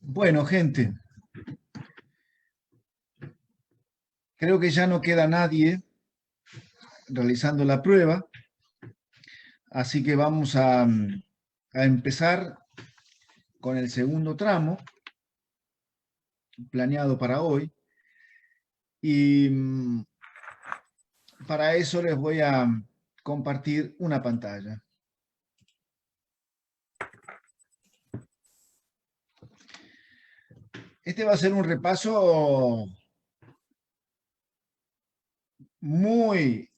Bueno, gente, creo que ya no queda nadie realizando la prueba, así que vamos a empezar con el segundo tramo planeado para hoy. Y para eso les voy a compartir una pantalla. Este va a ser un repaso muy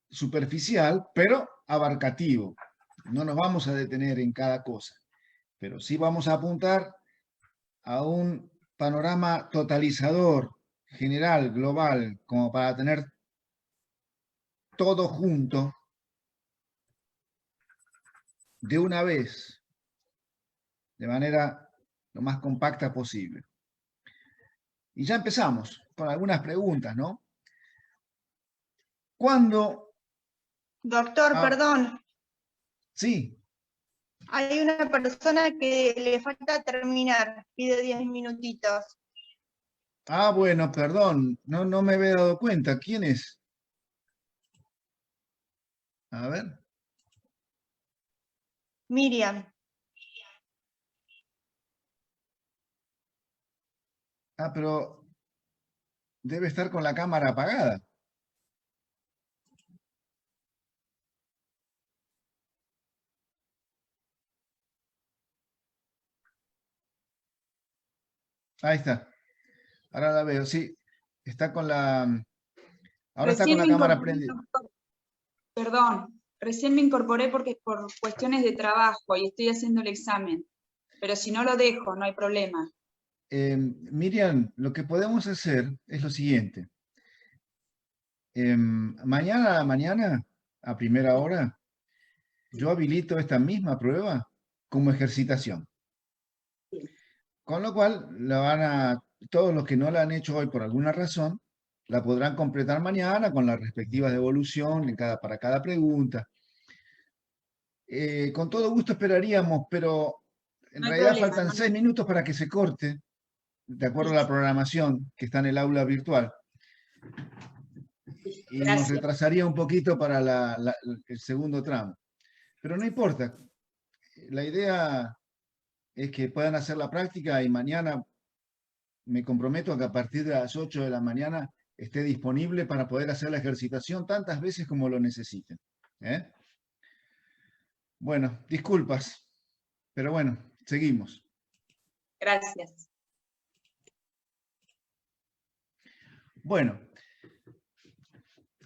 superficial, pero abarcativo. No nos vamos a detener en cada cosa, pero sí vamos a apuntar a un panorama totalizador, general, global, como para tener todo junto de una vez, de manera lo más compacta posible. Y ya empezamos con algunas preguntas, ¿no? ¿Cuándo? Doctor, perdón. Sí. Hay una persona que le falta terminar, pide 10 minutitos. Ah, bueno, perdón, no me había dado cuenta. ¿Quién es? A ver. Miriam. Ah, pero debe estar con la cámara apagada. Ahí está. Ahora la veo, sí. Está con la... Ahora está con Recién la me cámara incorporé, prendida. doctor. Perdón, recién me incorporé porque por cuestiones de trabajo y estoy haciendo el examen. Pero si no lo dejo, no hay problema. Miriam, lo que podemos hacer es lo siguiente. Mañana a la mañana, a primera hora, yo habilito esta misma prueba como ejercitación. Con lo cual, todos los que no la han hecho hoy por alguna razón, la podrán completar mañana con las respectivas devoluciones para cada pregunta. Con todo gusto esperaríamos, pero en No hay realidad problema, faltan no 6 minutos para que se corte, de acuerdo a la programación que está en el aula virtual. Y nos Gracias. retrasaría un poquito para el segundo tramo. Pero no importa. La idea es que puedan hacer la práctica y mañana me comprometo a que a partir de las 8 de la mañana esté disponible para poder hacer la ejercitación tantas veces como lo necesiten. ¿Eh? Bueno, disculpas, pero bueno, seguimos. Gracias. Bueno,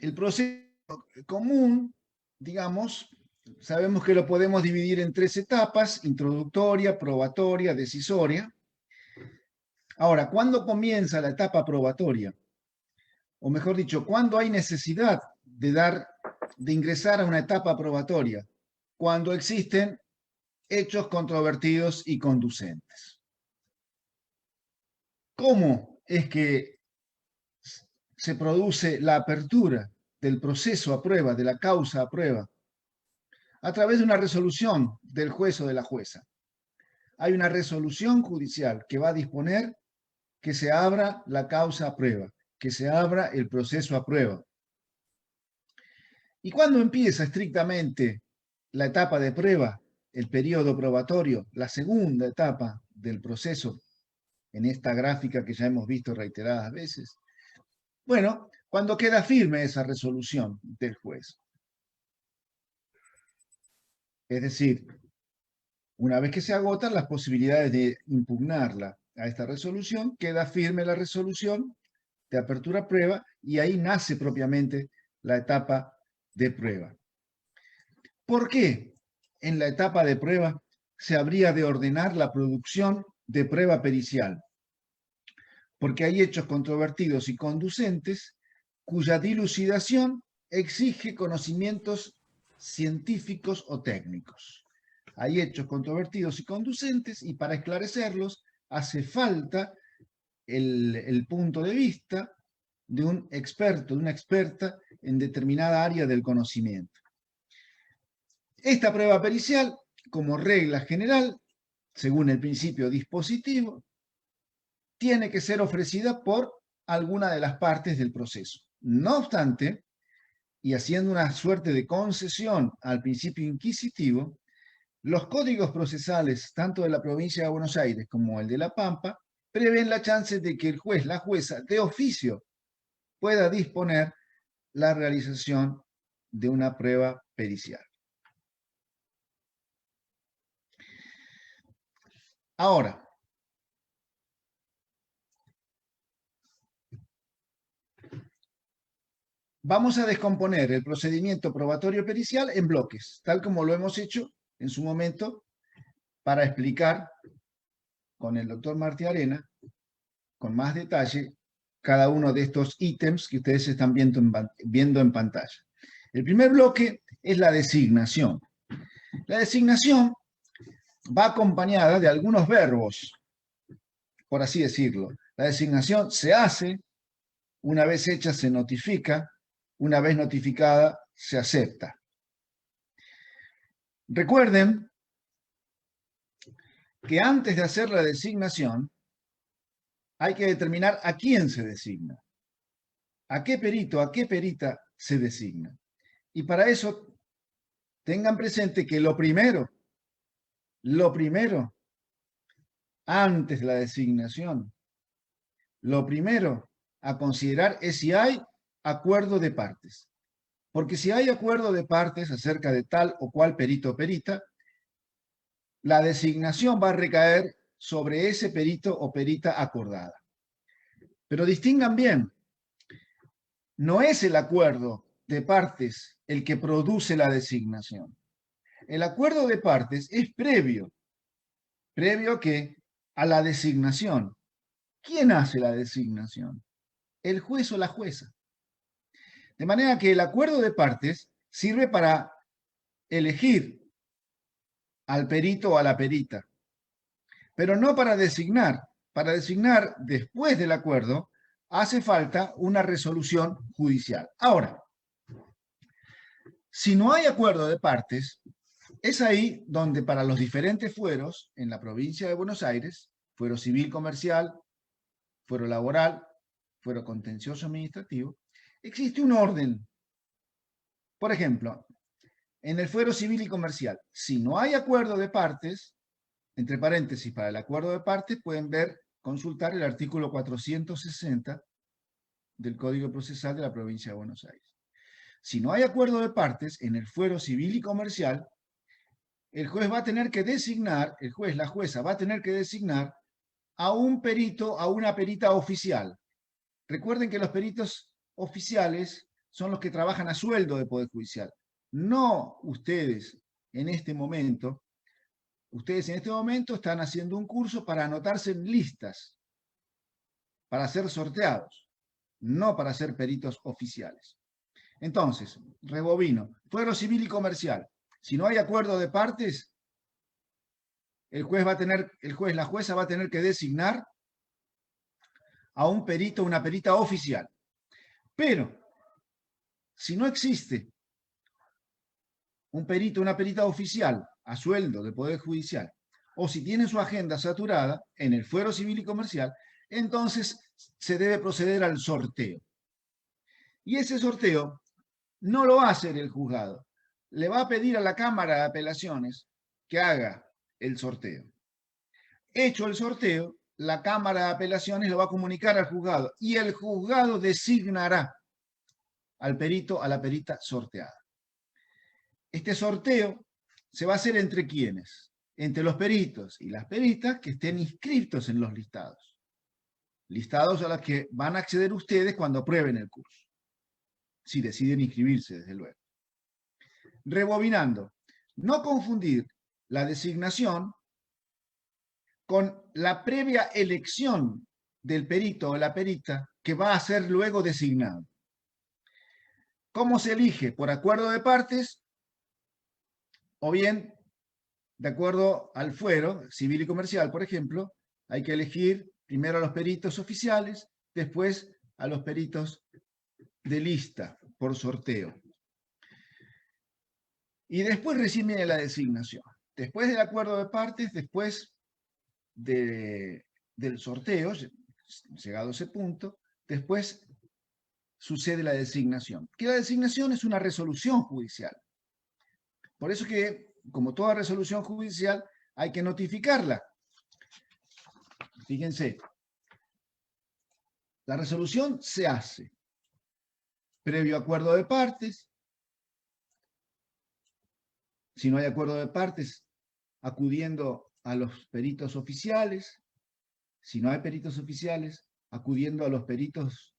el proceso común, digamos, sabemos que lo podemos dividir en 3 etapas: introductoria, probatoria, decisoria. Ahora, ¿cuándo comienza la etapa probatoria? O mejor dicho, ¿cuándo hay necesidad de ingresar a una etapa probatoria? Cuando existen hechos controvertidos y conducentes. ¿Cómo es que se produce la apertura del proceso a prueba, de la causa a prueba? A través de una resolución del juez o de la jueza. Hay una resolución judicial que va a disponer que se abra la causa a prueba, que se abra el proceso a prueba. ¿Y cuándo empieza estrictamente la etapa de prueba, el periodo probatorio, la segunda etapa del proceso, en esta gráfica que ya hemos visto reiteradas veces? Bueno, cuando queda firme esa resolución del juez. Es decir, una vez que se agotan las posibilidades de impugnarla a esta resolución, queda firme la resolución de apertura a prueba y ahí nace propiamente la etapa de prueba. ¿Por qué en la etapa de prueba se habría de ordenar la producción de prueba pericial? Porque hay hechos controvertidos y conducentes cuya dilucidación exige conocimientos científicos o técnicos. Hay hechos controvertidos y conducentes y para esclarecerlos hace falta el punto de vista de un experto, de una experta en determinada área del conocimiento. Esta prueba pericial como regla general, según el principio dispositivo, tiene que ser ofrecida por alguna de las partes del proceso. No obstante, y haciendo una suerte de concesión al principio inquisitivo, los códigos procesales, tanto de la provincia de Buenos Aires como el de La Pampa, prevén la chance de que el juez, la jueza, de oficio, pueda disponer la realización de una prueba pericial. Ahora, vamos a descomponer el procedimiento probatorio pericial en bloques, tal como lo hemos hecho en su momento para explicar con el doctor Martí Arena, con más detalle, cada uno de estos ítems que ustedes están viendo en pantalla. El primer bloque es la designación. La designación va acompañada de algunos verbos, por así decirlo. La designación se hace, una vez hecha se notifica, una vez notificada se acepta. Recuerden que antes de hacer la designación hay que determinar a quién se designa, a qué perito, a qué perita se designa. Y para eso tengan presente que lo primero, antes de la designación, lo primero a considerar es si hay acuerdo de partes. Porque si hay acuerdo de partes acerca de tal o cual perito o perita, la designación va a recaer sobre ese perito o perita acordada. Pero distingan bien, no es el acuerdo de partes el que produce la designación. El acuerdo de partes es previo que a la designación. ¿Quién hace la designación? El juez o la jueza. De manera que el acuerdo de partes sirve para elegir al perito o a la perita, pero no para designar. Para designar después del acuerdo hace falta una resolución judicial. Ahora, si no hay acuerdo de partes, es ahí donde para los diferentes fueros en la provincia de Buenos Aires, fuero civil comercial, fuero laboral, fuero contencioso administrativo, existe un orden. Por ejemplo, en el fuero civil y comercial, si no hay acuerdo de partes, entre paréntesis, para el acuerdo de partes pueden consultar el artículo 460 del Código Procesal de la provincia de Buenos Aires. Si no hay acuerdo de partes, en el fuero civil y comercial, el juez va a tener que designar, el juez, la jueza va a tener que designar a un perito, a una perita oficial. Recuerden que los peritos oficiales son los que trabajan a sueldo de Poder Judicial. No ustedes en este momento. Ustedes en este momento están haciendo un curso para anotarse en listas, para ser sorteados, no para ser peritos oficiales. Entonces, rebobino, fuero civil y comercial. Si no hay acuerdo de partes, el juez, la jueza va a tener que designar a un perito o una perita oficial. Pero, si no existe un perito o una perita oficial a sueldo del Poder Judicial, o si tiene su agenda saturada en el fuero civil y comercial, entonces se debe proceder al sorteo. Y ese sorteo no lo va a hacer el juzgado. Le va a pedir a la Cámara de Apelaciones que haga el sorteo. Hecho el sorteo, la Cámara de Apelaciones lo va a comunicar al juzgado y el juzgado designará al perito, a la perita sorteada. Este sorteo se va a hacer entre ¿quiénes? Entre los peritos y las peritas que estén inscritos en los listados. Listados a los que van a acceder ustedes cuando aprueben el curso. Si deciden inscribirse, desde luego. Rebobinando. No confundir la designación con la previa elección del perito o la perita que va a ser luego designado. ¿Cómo se elige? ¿Por acuerdo de partes? O bien, de acuerdo al fuero civil y comercial, por ejemplo, hay que elegir primero a los peritos oficiales, después a los peritos de lista por sorteo. Y después recién viene la designación. después del acuerdo de partes, después del sorteo, llegado a ese punto, después sucede la designación. Que la designación es una resolución judicial. Por eso que, como toda resolución judicial, hay que notificarla. Fíjense, la resolución se hace previo acuerdo de partes. Si no hay acuerdo de partes, acudiendo a los peritos oficiales. Si no hay peritos oficiales, acudiendo a los peritos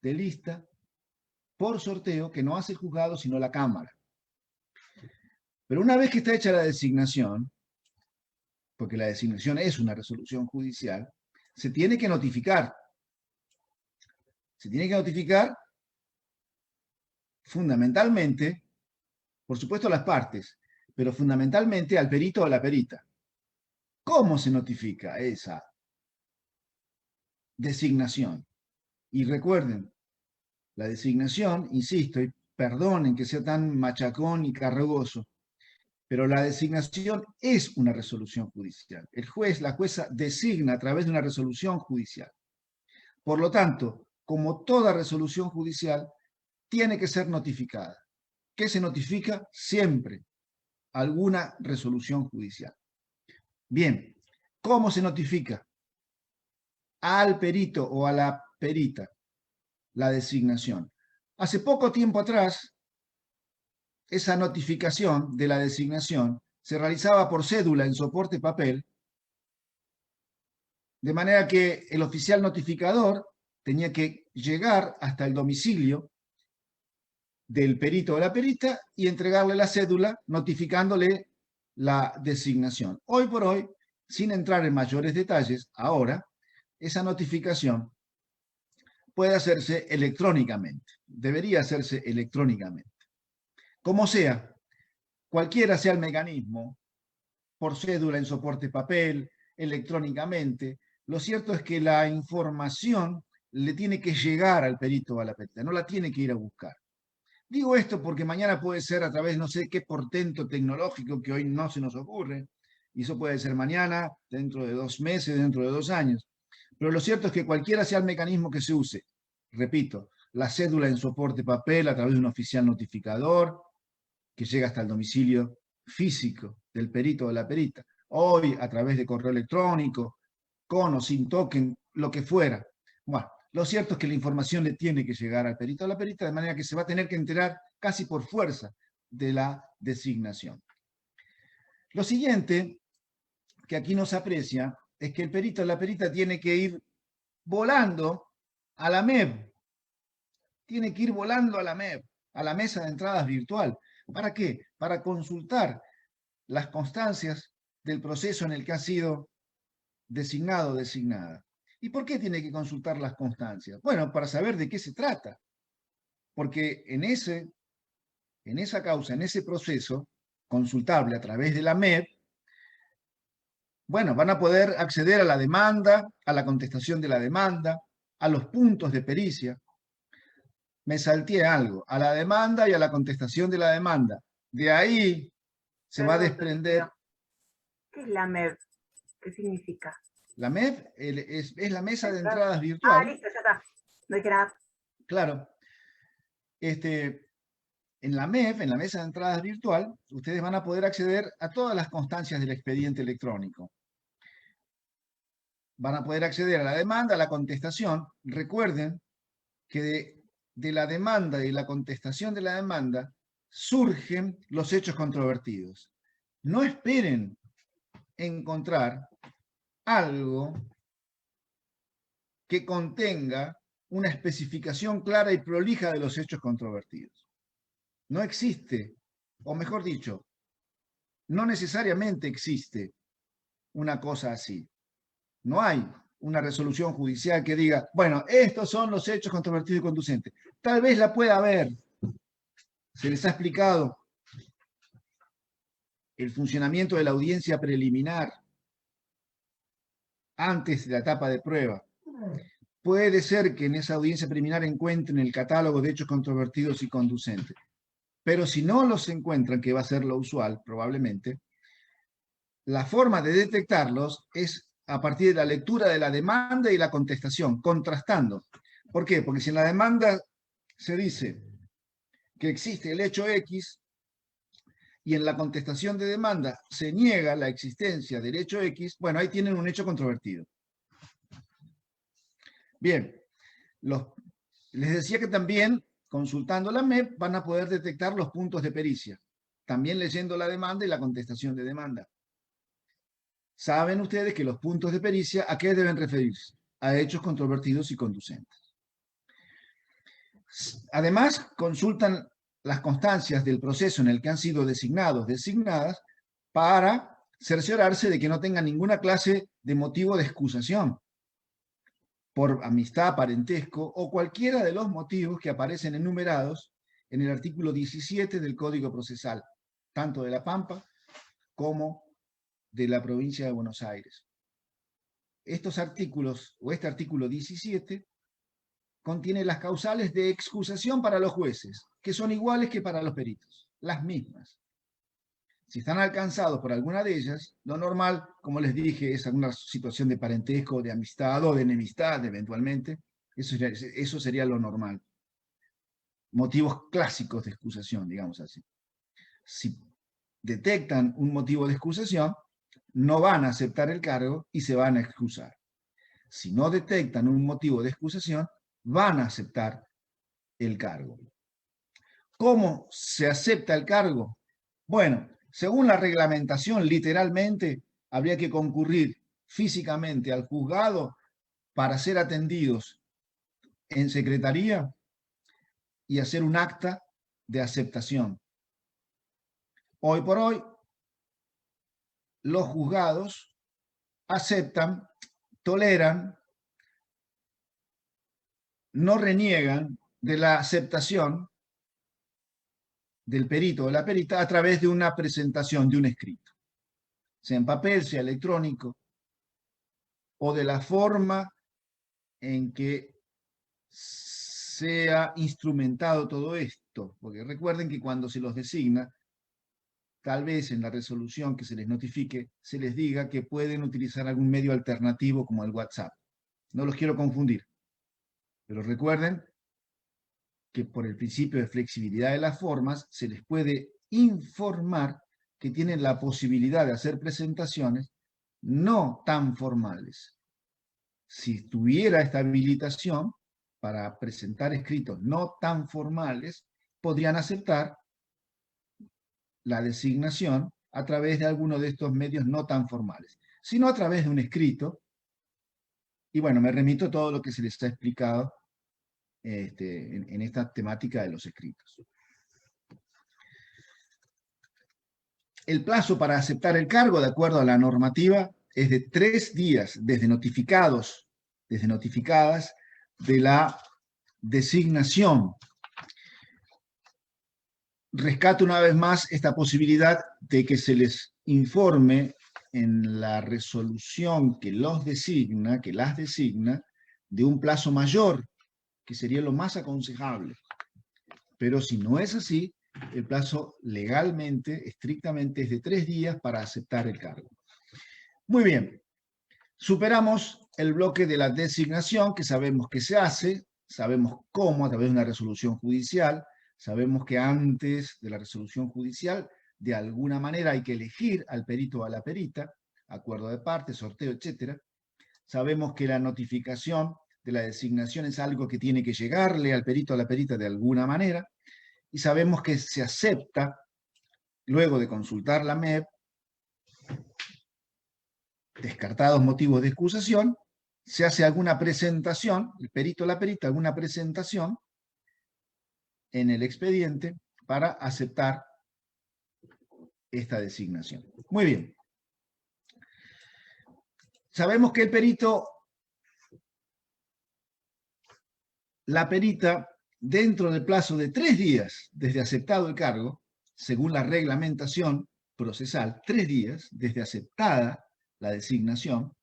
de lista, por sorteo, que no hace el juzgado, sino la Cámara. Pero una vez que está hecha la designación, porque la designación es una resolución judicial, se tiene que notificar. Se tiene que notificar fundamentalmente, por supuesto a las partes, pero fundamentalmente al perito o a la perita. ¿Cómo se notifica esa designación? Y recuerden, la designación, insisto, y perdonen que sea tan machacón y cargoso, pero la designación es una resolución judicial. El juez, la jueza, designa a través de una resolución judicial. Por lo tanto, como toda resolución judicial, tiene que ser notificada. ¿Qué se notifica? Siempre alguna resolución judicial. Bien, ¿cómo se notifica? Al perito o a la perita la designación. Hace poco tiempo atrás, esa notificación de la designación se realizaba por cédula en soporte papel, de manera que el oficial notificador tenía que llegar hasta el domicilio del perito o la perita y entregarle la cédula notificándole la designación. Hoy por hoy, sin entrar en mayores detalles, ahora, esa notificación puede hacerse electrónicamente, debería hacerse electrónicamente. Como sea, cualquiera sea el mecanismo, por cédula, en soporte papel, electrónicamente, lo cierto es que la información le tiene que llegar al perito o a la perita, no la tiene que ir a buscar. Digo esto porque mañana puede ser a través no sé qué portento tecnológico que hoy no se nos ocurre, y eso puede ser mañana, dentro de 2 meses, dentro de 2 años. Pero lo cierto es que cualquiera sea el mecanismo que se use, repito, la cédula en soporte papel a través de un oficial notificador que llega hasta el domicilio físico del perito o de la perita, hoy a través de correo electrónico, con o sin token, lo que fuera. Bueno, lo cierto es que la información le tiene que llegar al perito o a la perita, de manera que se va a tener que enterar casi por fuerza de la designación. Lo siguiente que aquí nos aprecia es que el perito o la perita tiene que ir volando a la MEB. Tiene que ir volando a la MEB, a la mesa de entradas virtual. ¿Para qué? Para consultar las constancias del proceso en el que ha sido designado o designada. ¿Y por qué tiene que consultar las constancias? Bueno, para saber de qué se trata. Porque en esa causa, en ese proceso consultable a través de la MEB, bueno, van a poder acceder a la demanda, a la contestación de la demanda, a los puntos de pericia. Me salteé algo, a la demanda y a la contestación de la demanda. De ahí se va a desprender... ¿Qué es la MEB? ¿Qué significa? La MEB es la mesa de entradas virtual. Ah, listo, ya está. No hay que nada. Claro. En la MEB, en la mesa de entradas virtual, ustedes van a poder acceder a todas las constancias del expediente electrónico. Van a poder acceder a la demanda, a la contestación. Recuerden que de la demanda y la contestación de la demanda surgen los hechos controvertidos. No esperen encontrar algo que contenga una especificación clara y prolija de los hechos controvertidos. No existe, o mejor dicho, no necesariamente existe una cosa así. No hay una resolución judicial que diga, bueno, estos son los hechos controvertidos y conducentes. Tal vez la pueda haber. Se les ha explicado el funcionamiento de la audiencia preliminar antes de la etapa de prueba. Puede ser que en esa audiencia preliminar encuentren el catálogo de hechos controvertidos y conducentes. Pero si no los encuentran, que va a ser lo usual, probablemente, la forma de detectarlos es a partir de la lectura de la demanda y la contestación, contrastando. ¿Por qué? Porque si en la demanda se dice que existe el hecho X y en la contestación de demanda se niega la existencia del hecho X, bueno, ahí tienen un hecho controvertido. Bien, les decía que también, consultando la MEP, van a poder detectar los puntos de pericia, también leyendo la demanda y la contestación de demanda. Saben ustedes que los puntos de pericia, ¿a qué deben referirse? A hechos controvertidos y conducentes. Además, consultan las constancias del proceso en el que han sido designados, designadas, para cerciorarse de que no tengan ninguna clase de motivo de excusación por amistad, parentesco o cualquiera de los motivos que aparecen enumerados en el artículo 17 del Código Procesal, tanto de La Pampa como de la provincia de Buenos Aires. Estos artículos, o este artículo 17, contiene las causales de excusación para los jueces, que son iguales que para los peritos, las mismas. Si están alcanzados por alguna de ellas, lo normal, como les dije, es alguna situación de parentesco, de amistad o de enemistad, eventualmente. Eso sería lo normal. Motivos clásicos de excusación, digamos así. Si detectan un motivo de excusación, no van a aceptar el cargo y se van a excusar. Si no detectan un motivo de excusación, van a aceptar el cargo. ¿Cómo se acepta el cargo? Bueno, según la reglamentación, literalmente, habría que concurrir físicamente al juzgado para ser atendidos en secretaría y hacer un acta de aceptación. Hoy por hoy, los juzgados aceptan, toleran, no reniegan de la aceptación del perito o la perita a través de una presentación de un escrito, sea en papel, sea electrónico, o de la forma en que sea instrumentado todo esto, porque recuerden que cuando se los designa, tal vez en la resolución que se les notifique, se les diga que pueden utilizar algún medio alternativo como el WhatsApp. No los quiero confundir, pero recuerden que por el principio de flexibilidad de las formas se les puede informar que tienen la posibilidad de hacer presentaciones no tan formales. Si tuviera esta habilitación para presentar escritos no tan formales, podrían aceptar la designación a través de alguno de estos medios no tan formales, sino a través de un escrito. Y bueno, me remito a todo lo que se les ha explicado en esta temática de los escritos. El plazo para aceptar el cargo, de acuerdo a la normativa, es de 3 días desde notificadas de la designación. Rescato una vez más esta posibilidad de que se les informe en la resolución que las designa, de un plazo mayor, que sería lo más aconsejable. Pero si no es así, el plazo legalmente, estrictamente, es de 3 días para aceptar el cargo. Muy bien. Superamos el bloque de la designación, que sabemos que se hace, sabemos cómo, a través de una resolución judicial. Sabemos que antes de la resolución judicial, de alguna manera hay que elegir al perito o a la perita, acuerdo de parte, sorteo, etc. Sabemos que la notificación de la designación es algo que tiene que llegarle al perito o a la perita de alguna manera. Y sabemos que se acepta, luego de consultar la MEP, descartados motivos de excusación, se hace alguna presentación, el perito o la perita, alguna presentación en el expediente para aceptar esta designación. Muy bien. Sabemos que el perito, la perita, dentro del plazo de 3 días desde aceptado el cargo, según la reglamentación procesal, 3 días desde aceptada la designación,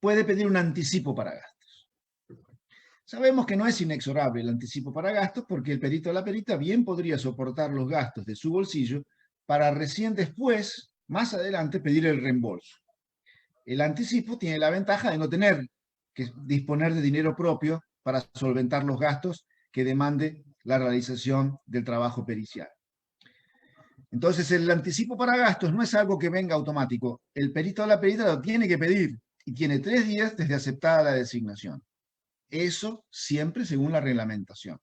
puede pedir un anticipo para gastos. Sabemos que no es inexorable el anticipo para gastos porque el perito o la perita bien podría soportar los gastos de su bolsillo para recién después más adelante pedir el reembolso. El anticipo tiene la ventaja de no tener que disponer de dinero propio para solventar los gastos que demande la realización del trabajo pericial. Entonces, el anticipo para gastos no es algo que venga automático. El perito o la perita lo tiene que pedir y tiene 3 días desde aceptada la designación. Eso siempre según la reglamentación.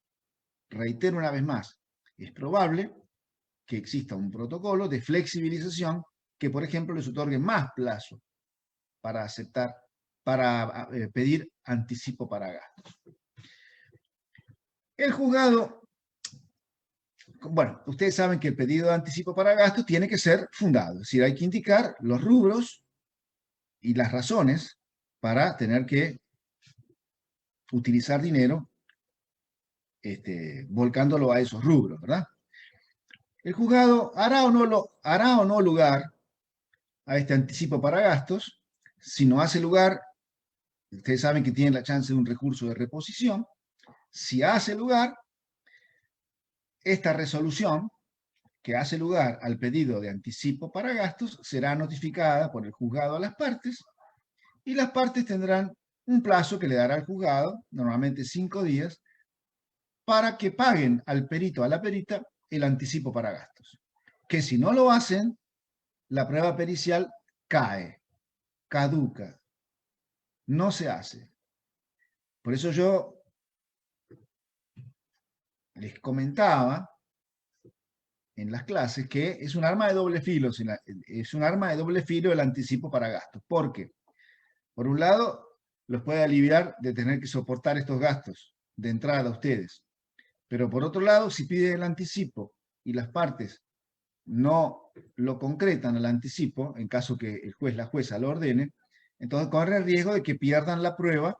Reitero una vez más, es probable que exista un protocolo de flexibilización que, por ejemplo, les otorgue más plazo para aceptar, para pedir anticipo para gastos. El juzgado, bueno, ustedes saben que el pedido de anticipo para gastos tiene que ser fundado, es decir, hay que indicar los rubros y las razones para tener que utilizar dinero volcándolo a esos rubros, ¿verdad? El juzgado hará o no lugar a este anticipo para gastos. Si no hace lugar, ustedes saben que tienen la chance de un recurso de reposición. Si hace lugar, esta resolución que hace lugar al pedido de anticipo para gastos será notificada por el juzgado a las partes y las partes tendrán un plazo que le dará al juzgado, normalmente 5 días, para que paguen al perito o a la perita el anticipo para gastos. Que si no lo hacen, la prueba pericial cae, caduca, no se hace. Por eso yo les comentaba en las clases que es un arma de doble filo, es un arma de doble filo el anticipo para gastos. ¿Por qué? Por un lado, los puede aliviar de tener que soportar estos gastos de entrada a ustedes. Pero por otro lado, si piden el anticipo y las partes no lo concretan al anticipo, en caso que el juez, la jueza lo ordene, entonces corre el riesgo de que pierdan la prueba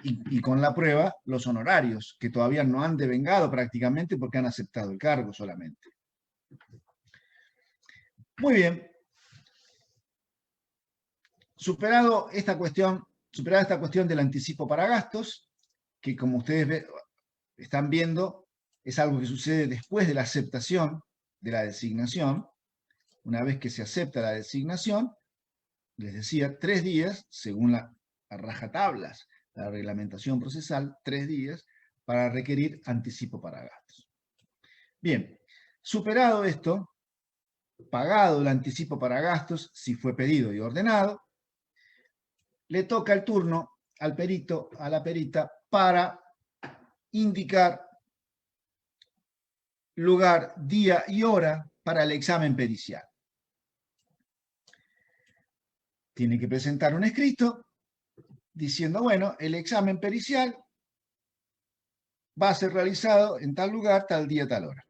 y con la prueba los honorarios, que todavía no han devengado prácticamente porque han aceptado el cargo solamente. Muy bien. Superada esta cuestión del anticipo para gastos, que como ustedes están viendo, es algo que sucede después de la aceptación de la designación. Una vez que se acepta la designación, les decía, 3 días, según la rajatablas, la reglamentación procesal, 3 días para requerir anticipo para gastos. Bien, superado esto, pagado el anticipo para gastos, si fue pedido y ordenado, le toca el turno al perito, a la perita, para indicar lugar, día y hora para el examen pericial. Tiene que presentar un escrito diciendo, bueno, el examen pericial va a ser realizado en tal lugar, tal día, tal hora.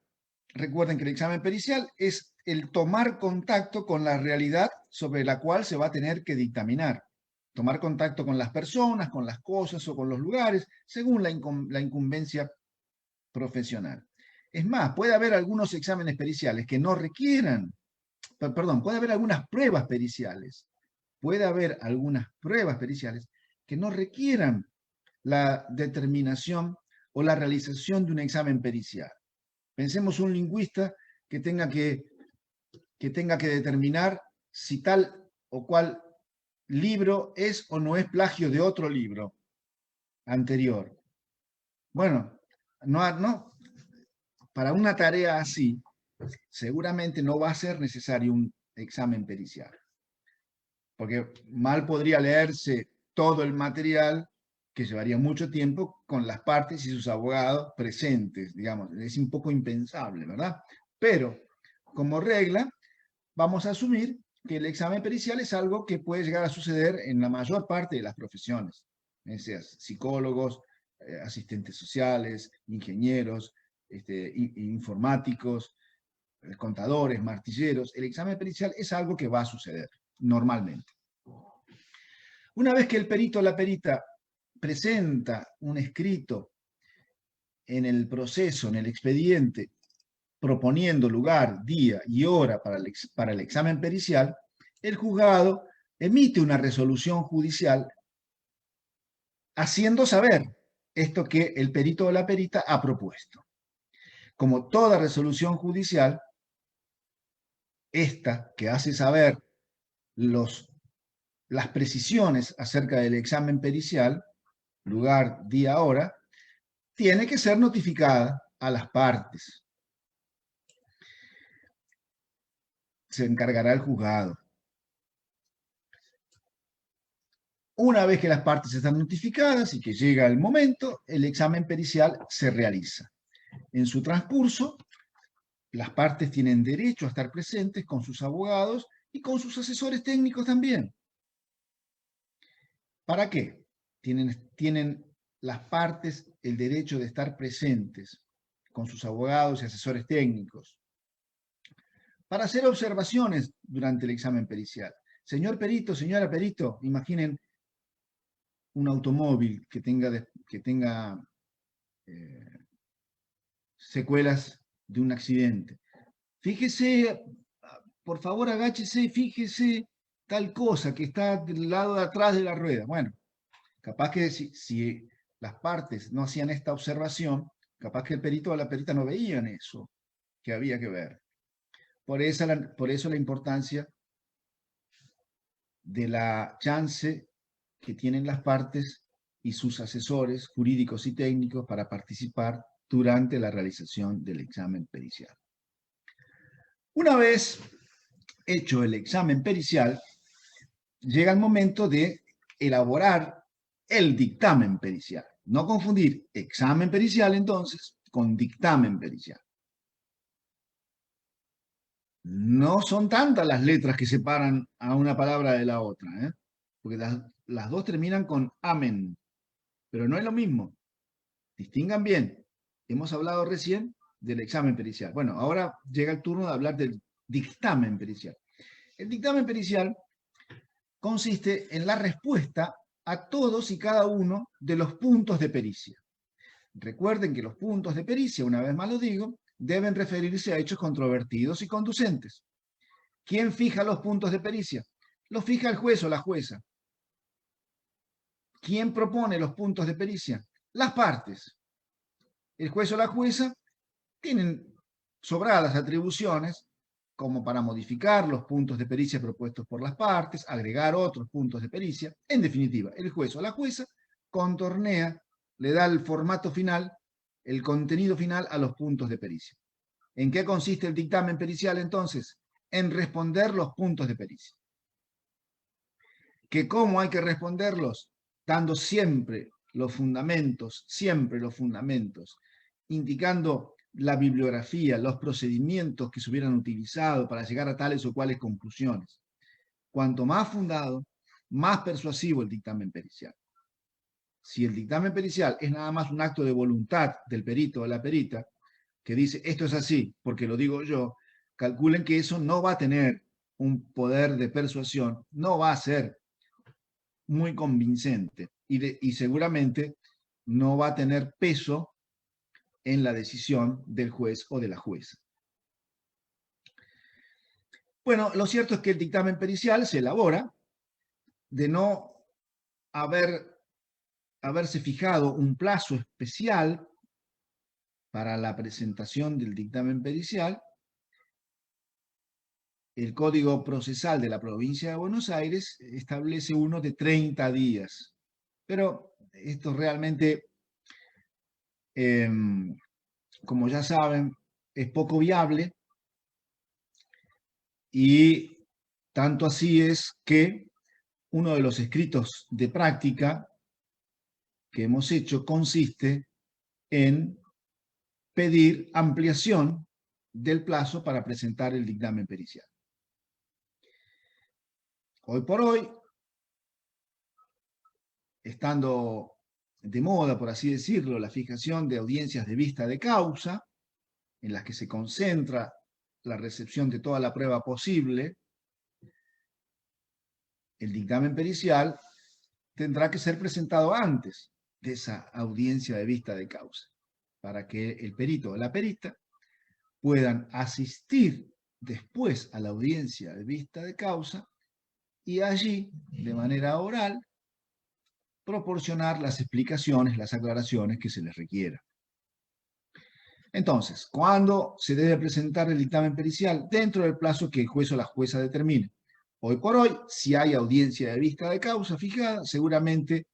Recuerden que el examen pericial es el tomar contacto con la realidad sobre la cual se va a tener que dictaminar. Tomar contacto con las personas, con las cosas o con los lugares, según la incumbencia profesional. Es más, puede haber algunos exámenes periciales que no requieran, perdón, puede haber algunas pruebas periciales. Puede haber algunas pruebas periciales que no requieran la determinación o la realización de un examen pericial. Pensemos un lingüista que tenga que determinar si tal o cual libro es o no es plagio de otro libro anterior. Bueno, para una tarea así, seguramente no va a ser necesario un examen pericial. Porque mal podría leerse todo el material, que llevaría mucho tiempo, con las partes y sus abogados presentes, digamos. Es un poco impensable, ¿verdad? Pero, como regla, vamos a asumir que el examen pericial es algo que puede llegar a suceder en la mayor parte de las profesiones, sea psicólogos, asistentes sociales, ingenieros, informáticos, contadores, martilleros. El examen pericial es algo que va a suceder normalmente. Una vez que el perito o la perita presenta un escrito en el proceso, en el expediente, proponiendo lugar, día y hora para el examen pericial, el juzgado emite una resolución judicial haciendo saber esto que el perito o la perita ha propuesto. Como toda resolución judicial, esta que hace saber las precisiones acerca del examen pericial, lugar, día, hora, tiene que ser notificada a las partes. Se encargará el juzgado. Una vez que las partes están notificadas y que llega el momento, el examen pericial se realiza. En su transcurso, las partes tienen derecho a estar presentes con sus abogados y con sus asesores técnicos también. ¿Para qué? Tienen las partes el derecho de estar presentes con sus abogados y asesores técnicos para hacer observaciones durante el examen pericial. Señor perito, señora perito, imaginen un automóvil que tenga secuelas de un accidente. Fíjese, por favor agáchese, fíjese tal cosa que está del lado de atrás de la rueda. Bueno, capaz que si las partes no hacían esta observación, capaz que el perito o la perita no veían eso que había que ver. Por eso la importancia de la chance que tienen las partes y sus asesores jurídicos y técnicos para participar durante la realización del examen pericial. Una vez hecho el examen pericial, llega el momento de elaborar el dictamen pericial. No confundir examen pericial, entonces, con dictamen pericial. No son tantas las letras que separan a una palabra de la otra, porque las dos terminan con amen, pero no es lo mismo. Distingan bien. Hemos hablado recién del examen pericial. Bueno, ahora llega el turno de hablar del dictamen pericial. El dictamen pericial consiste en la respuesta a todos y cada uno de los puntos de pericia. Recuerden que los puntos de pericia, una vez más lo digo, deben referirse a hechos controvertidos y conducentes. ¿Quién fija los puntos de pericia? Los fija el juez o la jueza. ¿Quién propone los puntos de pericia? Las partes. El juez o la jueza tienen sobradas atribuciones como para modificar los puntos de pericia propuestos por las partes, agregar otros puntos de pericia. En definitiva, el juez o la jueza contornea, le da el formato final, el contenido final a los puntos de pericia. ¿En qué consiste el dictamen pericial entonces? En responder los puntos de pericia. ¿Que cómo hay que responderlos? Dando siempre los fundamentos, indicando la bibliografía, los procedimientos que se hubieran utilizado para llegar a tales o cuales conclusiones. Cuanto más fundado, más persuasivo el dictamen pericial. Si el dictamen pericial es nada más un acto de voluntad del perito o de la perita, que dice esto es así porque lo digo yo, calculen que eso no va a tener un poder de persuasión, no va a ser muy convincente y seguramente no va a tener peso en la decisión del juez o de la jueza. Bueno, lo cierto es que el dictamen pericial se elabora de no haberse fijado un plazo especial para la presentación del dictamen pericial. El Código Procesal de la Provincia de Buenos Aires establece uno de 30 días. Pero esto realmente, como ya saben, es poco viable y tanto así es que uno de los escritos de práctica que hemos hecho consiste en pedir ampliación del plazo para presentar el dictamen pericial. Hoy por hoy, estando de moda, por así decirlo, la fijación de audiencias de vista de causa, en las que se concentra la recepción de toda la prueba posible, el dictamen pericial tendrá que ser presentado antes de esa audiencia de vista de causa, para que el perito o la perita puedan asistir después a la audiencia de vista de causa y allí, de manera oral, proporcionar las explicaciones, las aclaraciones que se les requiera. Entonces, ¿cuándo se debe presentar el dictamen pericial? Dentro del plazo que el juez o la jueza determine. Hoy por hoy, si hay audiencia de vista de causa fijada, seguramente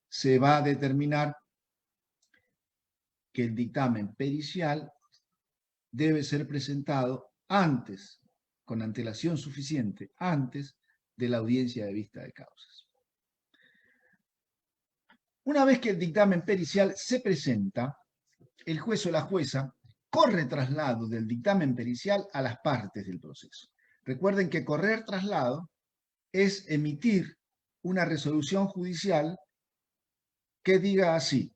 se va a determinar que el dictamen pericial debe ser presentado antes, con antelación suficiente, antes de la audiencia de vista de causas. Una vez que el dictamen pericial se presenta, el juez o la jueza corre traslado del dictamen pericial a las partes del proceso. Recuerden que correr traslado es emitir una resolución judicial que diga así: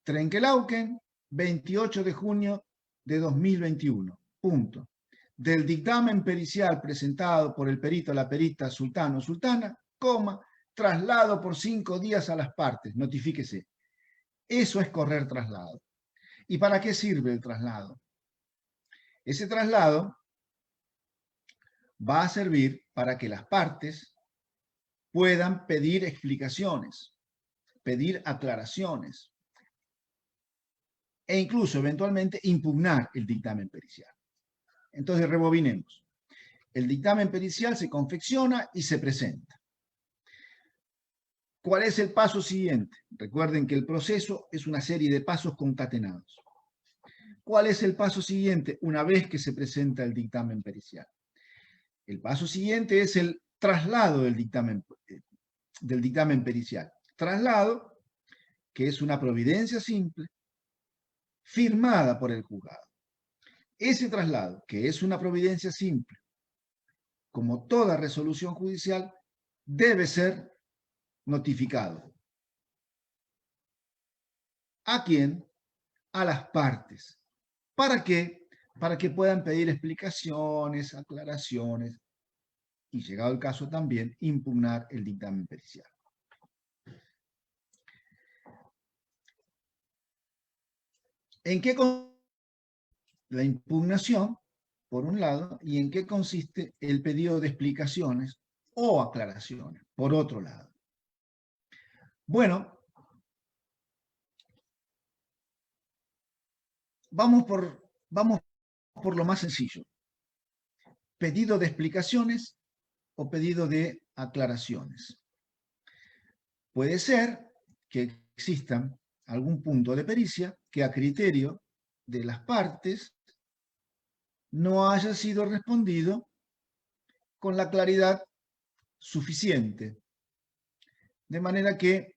Trenquelauquen, 28 de junio de 2021, punto. Del dictamen pericial presentado por el perito o la perita sultano o sultana, coma, traslado por 5 días a las partes, notifíquese. Eso es correr traslado. ¿Y para qué sirve el traslado? Ese traslado va a servir para que las partes puedan pedir explicaciones, pedir aclaraciones e incluso eventualmente impugnar el dictamen pericial. Entonces rebobinemos. El dictamen pericial se confecciona y se presenta. ¿Cuál es el paso siguiente? Recuerden que el proceso es una serie de pasos concatenados. ¿Cuál es el paso siguiente una vez que se presenta el dictamen pericial? El paso siguiente es el traslado del dictamen pericial. Traslado que es una providencia simple firmada por el juzgado. Ese traslado, que es una providencia simple, como toda resolución judicial, debe ser notificado. ¿A quién? A las partes. ¿Para qué? Para que puedan pedir explicaciones, aclaraciones y, llegado el caso también, impugnar el dictamen pericial. ¿En qué consiste la impugnación, por un lado, y en qué consiste el pedido de explicaciones o aclaraciones, por otro lado? Bueno, vamos por lo más sencillo. Pedido de explicaciones o pedido de aclaraciones. Puede ser que existan algún punto de pericia que a criterio de las partes no haya sido respondido con la claridad suficiente. De manera que,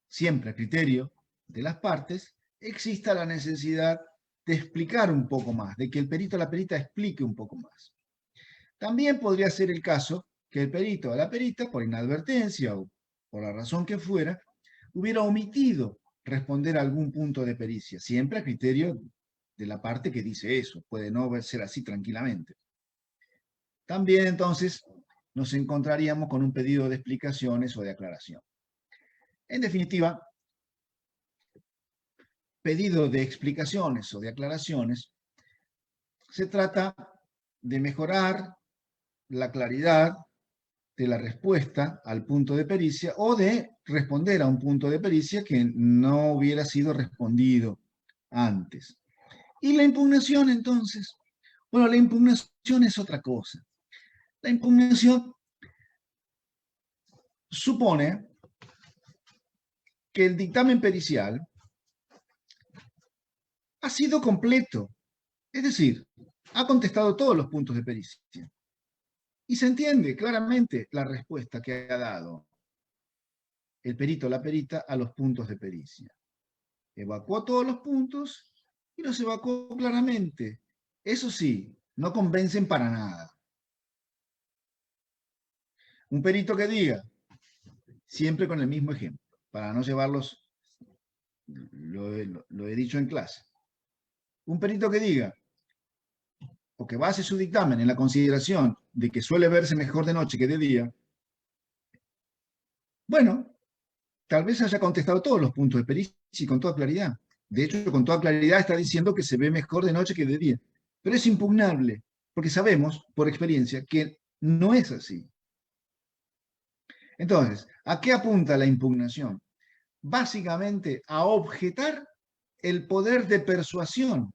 siempre a criterio de las partes, exista la necesidad de explicar un poco más, de que el perito o la perita explique un poco más. También podría ser el caso que el perito o la perita, por inadvertencia o por la razón que fuera, hubiera omitido responder a algún punto de pericia, siempre a criterio de la parte que dice eso, puede no ser así tranquilamente. También entonces nos encontraríamos con un pedido de explicaciones o de aclaración. En definitiva, pedido de explicaciones o de aclaraciones, se trata de mejorar la claridad de la respuesta al punto de pericia o de responder a un punto de pericia que no hubiera sido respondido antes. ¿Y la impugnación entonces? Bueno, la impugnación es otra cosa. La impugnación supone que el dictamen pericial ha sido completo, es decir, ha contestado todos los puntos de pericia. Y se entiende claramente la respuesta que ha dado el perito o la perita a los puntos de pericia. Evacuó todos los puntos y los evacuó claramente. Eso sí, no convencen para nada. Un perito que diga, siempre con el mismo ejemplo, para no llevarlos, lo he dicho en clase. Un perito que diga, o que base su dictamen en la consideración de que suele verse mejor de noche que de día, bueno, tal vez haya contestado todos los puntos de pericia y con toda claridad. De hecho, con toda claridad está diciendo que se ve mejor de noche que de día. Pero es impugnable, porque sabemos, por experiencia, que no es así. Entonces, ¿a qué apunta la impugnación? Básicamente a objetar el poder de persuasión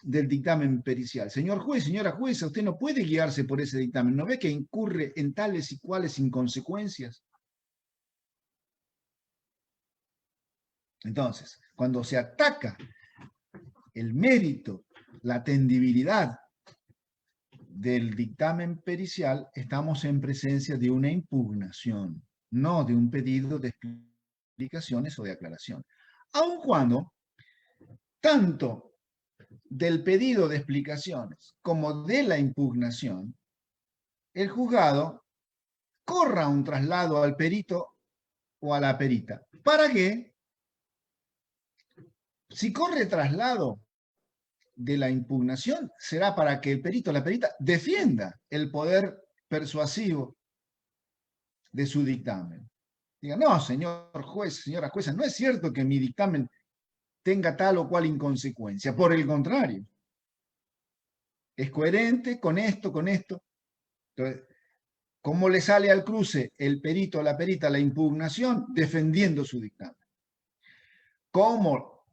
del dictamen pericial. Señor juez, señora jueza, usted no puede guiarse por ese dictamen. ¿No ve que incurre en tales y cuales inconsecuencias? Entonces, cuando se ataca el mérito, la atendibilidad del dictamen pericial, estamos en presencia de una impugnación, no de un pedido de explicaciones o de aclaración. Aun cuando tanto del pedido de explicaciones como de la impugnación, el juzgado corra un traslado al perito o a la perita. ¿Para qué? Si corre traslado de la impugnación, será para que el perito o la perita defienda el poder persuasivo de su dictamen. Diga, no, señor juez, señora jueza, no es cierto que mi dictamen tenga tal o cual inconsecuencia. Por el contrario, es coherente con esto, con esto. Entonces, ¿cómo le sale al cruce el perito o la perita la impugnación? Defendiendo su dictamen. ¿Cómo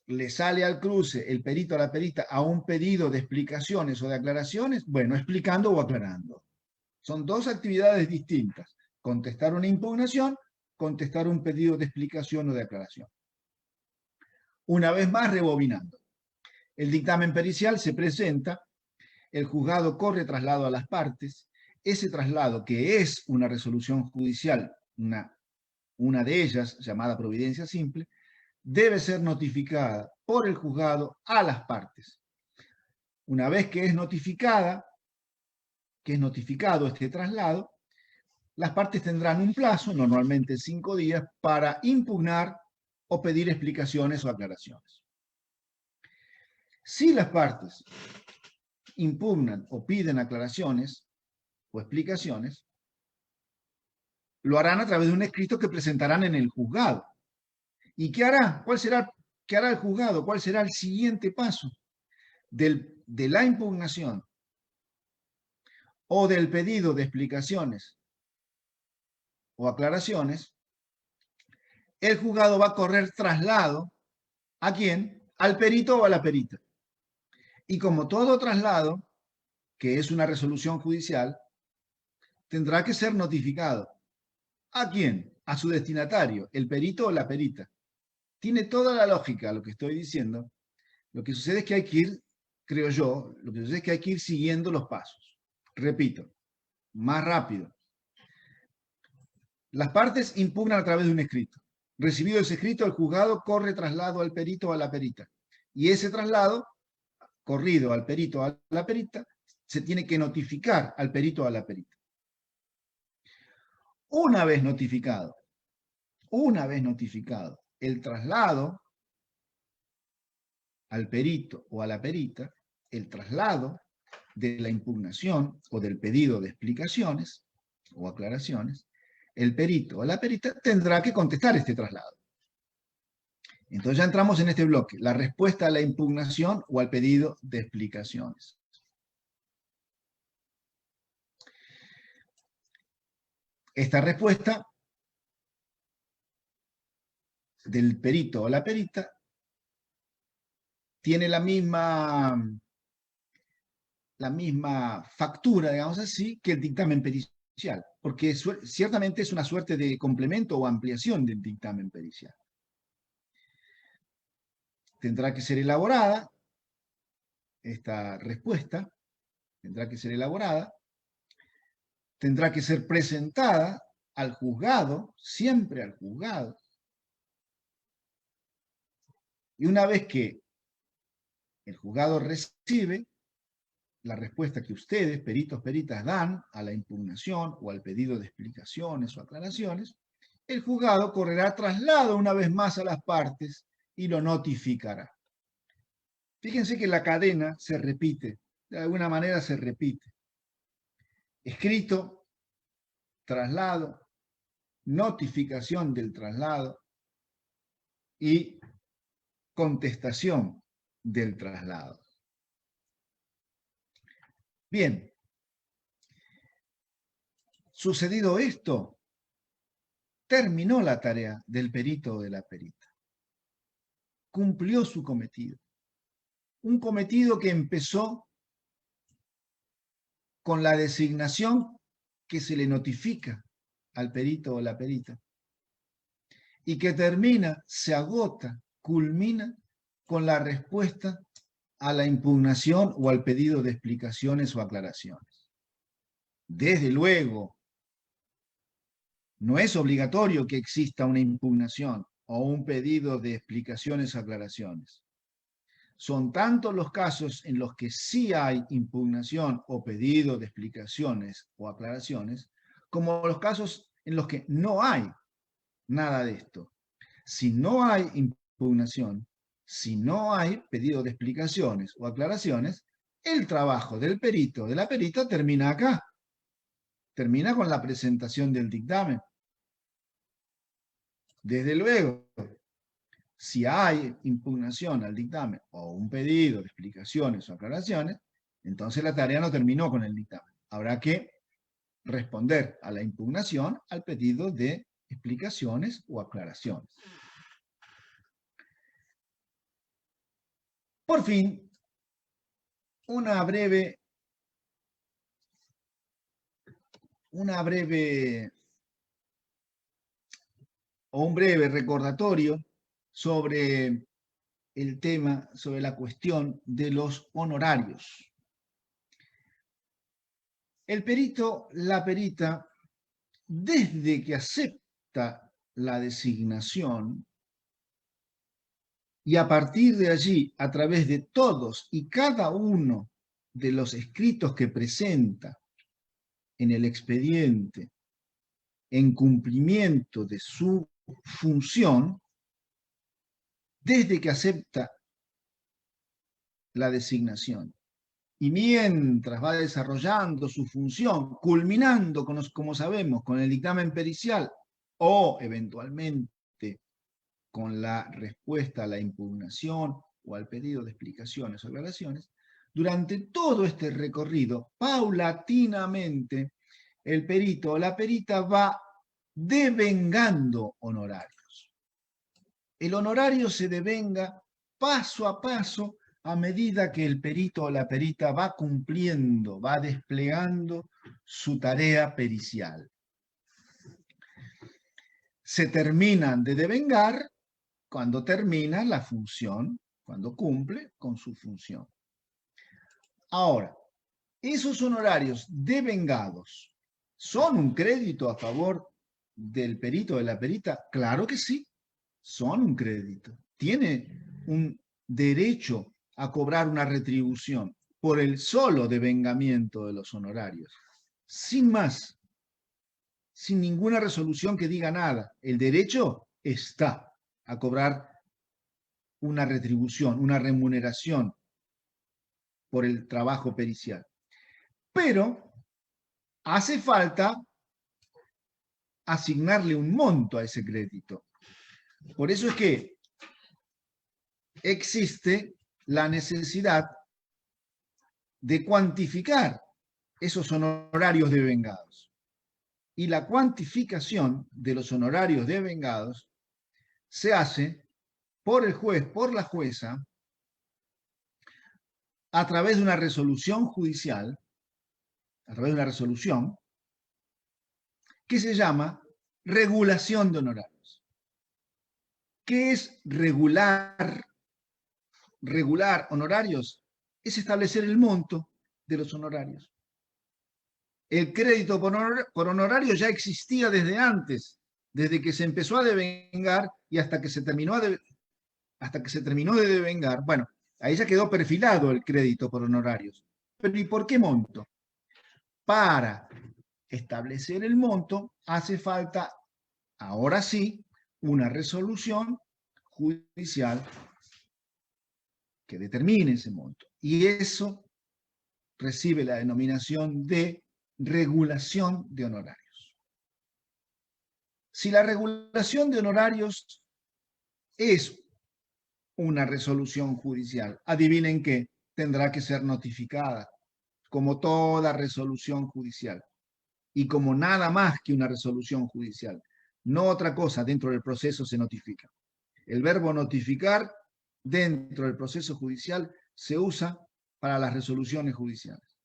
le sale al cruce el perito o la perita a un pedido de explicaciones o de aclaraciones? Bueno, explicando o aclarando. Son dos actividades distintas. Contestar una impugnación, contestar un pedido de explicación o de aclaración. Una vez más, rebobinando. El dictamen pericial se presenta, el juzgado corre traslado a las partes, ese traslado, que es una resolución judicial, una de ellas, llamada providencia simple, debe ser notificada por el juzgado a las partes. Una vez que es notificada, que es notificado este traslado, las partes tendrán un plazo, normalmente 5 días, para impugnar o pedir explicaciones o aclaraciones. Si las partes impugnan o piden aclaraciones o explicaciones, lo harán a través de un escrito que presentarán en el juzgado. ¿Y qué hará? ¿Qué hará el juzgado? ¿Cuál será el siguiente paso de la impugnación o del pedido de explicaciones o aclaraciones? El juzgado va a correr traslado, ¿a quién? Al perito o a la perita. Y como todo traslado, que es una resolución judicial, tendrá que ser notificado. ¿A quién? A su destinatario, el perito o la perita. Tiene toda la lógica lo que estoy diciendo. Lo que sucede es que hay que ir, creo yo, lo que sucede es que hay que ir siguiendo los pasos. Repito, más rápido. Las partes impugnan a través de un escrito. Recibido ese escrito, el juzgado corre traslado al perito o a la perita. Y ese traslado, corrido al perito o a la perita, se tiene que notificar al perito o a la perita. Una vez notificado el traslado al perito o a la perita, el traslado de la impugnación o del pedido de explicaciones o aclaraciones, el perito o la perita tendrá que contestar este traslado. Entonces ya entramos en este bloque, la respuesta a la impugnación o al pedido de explicaciones. Esta respuesta del perito o la perita tiene la misma factura, digamos así, que el dictamen pericial, porque ciertamente es una suerte de complemento o ampliación del dictamen pericial. Tendrá que ser elaborada, esta respuesta tendrá que ser elaborada, tendrá que ser presentada al juzgado, siempre al juzgado, y una vez que el juzgado recibe la respuesta que ustedes, peritos, peritas, dan a la impugnación o al pedido de explicaciones o aclaraciones, el juzgado correrá traslado una vez más a las partes y lo notificará. Fíjense que la cadena se repite, de alguna manera se repite. Escrito, traslado, notificación del traslado y contestación del traslado. Bien, sucedido esto, terminó la tarea del perito o de la perita. cumplió su cometido. Un cometido que empezó con la designación que se le notifica al perito o la perita, y que termina, se agota, culmina con la respuesta a la impugnación o al pedido de explicaciones o aclaraciones. Desde luego, no es obligatorio que exista una impugnación o un pedido de explicaciones o aclaraciones. Son tantos los casos en los que sí hay impugnación o pedido de explicaciones o aclaraciones, como los casos en los que no hay nada de esto. Si no hay impugnación, si no hay pedido de explicaciones o aclaraciones, el trabajo del perito o de la perita termina acá. Termina con la presentación del dictamen. Desde luego, si hay impugnación al dictamen o un pedido de explicaciones o aclaraciones, entonces la tarea no terminó con el dictamen. Habrá que responder a la impugnación, al pedido de explicaciones o aclaraciones. Por fin, un breve recordatorio sobre el tema, sobre la cuestión de los honorarios. El perito, la perita, desde que acepta la designación, y a partir de allí, a través de todos y cada uno de los escritos que presenta en el expediente, en cumplimiento de su función, desde que acepta la designación, y mientras va desarrollando su función, culminando, como sabemos, con el dictamen pericial o eventualmente con la respuesta a la impugnación o al pedido de explicaciones o aclaraciones, durante todo este recorrido, paulatinamente, el perito o la perita va devengando honorarios. El honorario se devenga paso a paso a medida que el perito o la perita va cumpliendo, va desplegando su tarea pericial. Se terminan de devengar cuando termina la función, cuando cumple con su función. Ahora, esos honorarios devengados, ¿son un crédito a favor del perito o de la perita? Claro que sí, son un crédito. Tiene un derecho a cobrar una retribución por el solo devengamiento de los honorarios, sin más, sin ninguna resolución que diga nada. El derecho está a cobrar una retribución, una remuneración por el trabajo pericial. Pero hace falta asignarle un monto a ese crédito. Por eso es que existe la necesidad de cuantificar esos honorarios devengados. Y la cuantificación de los honorarios devengados se hace por el juez, por la jueza, a través de una resolución judicial, a través de una resolución, que se llama regulación de honorarios. ¿Qué es regular? Regular honorarios es establecer el monto de los honorarios. El crédito por honorario ya existía desde antes, desde que se empezó a devengar y hasta que se terminó de devengar. Bueno, ahí ya quedó perfilado el crédito por honorarios. Pero ¿y por qué monto? Para establecer el monto hace falta, ahora sí, una resolución judicial que determine ese monto. Y eso recibe la denominación de regulación de honorarios. Si la regulación de honorarios es una resolución judicial, adivinen qué, tendrá que ser notificada, como toda resolución judicial, y como nada más que una resolución judicial. No otra cosa dentro del proceso se notifica. El verbo notificar dentro del proceso judicial se usa para las resoluciones judiciales.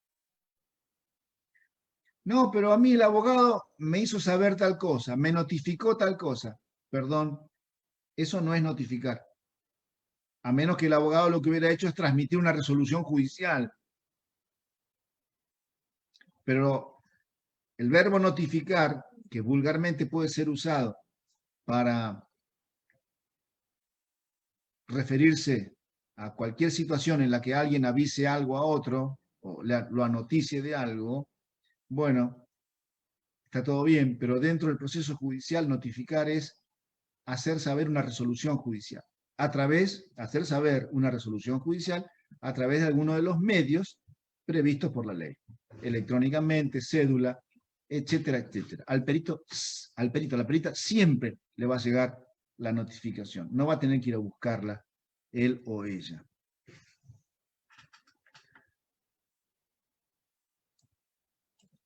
No, pero a mí el abogado me hizo saber tal cosa, me notificó tal cosa. Perdón, eso no es notificar. A menos que el abogado lo que hubiera hecho es transmitir una resolución judicial. Pero el verbo notificar, que vulgarmente puede ser usado para referirse a cualquier situación en la que alguien avise algo a otro, o lo anoticie de algo, bueno, está todo bien, pero dentro del proceso judicial notificar es hacer saber una resolución judicial. Hacer saber una resolución judicial a través de alguno de los medios previstos por la ley. Electrónicamente, cédula, etcétera, etcétera. Al perito, a la perita siempre le va a llegar la notificación. No va a tener que ir a buscarla él o ella.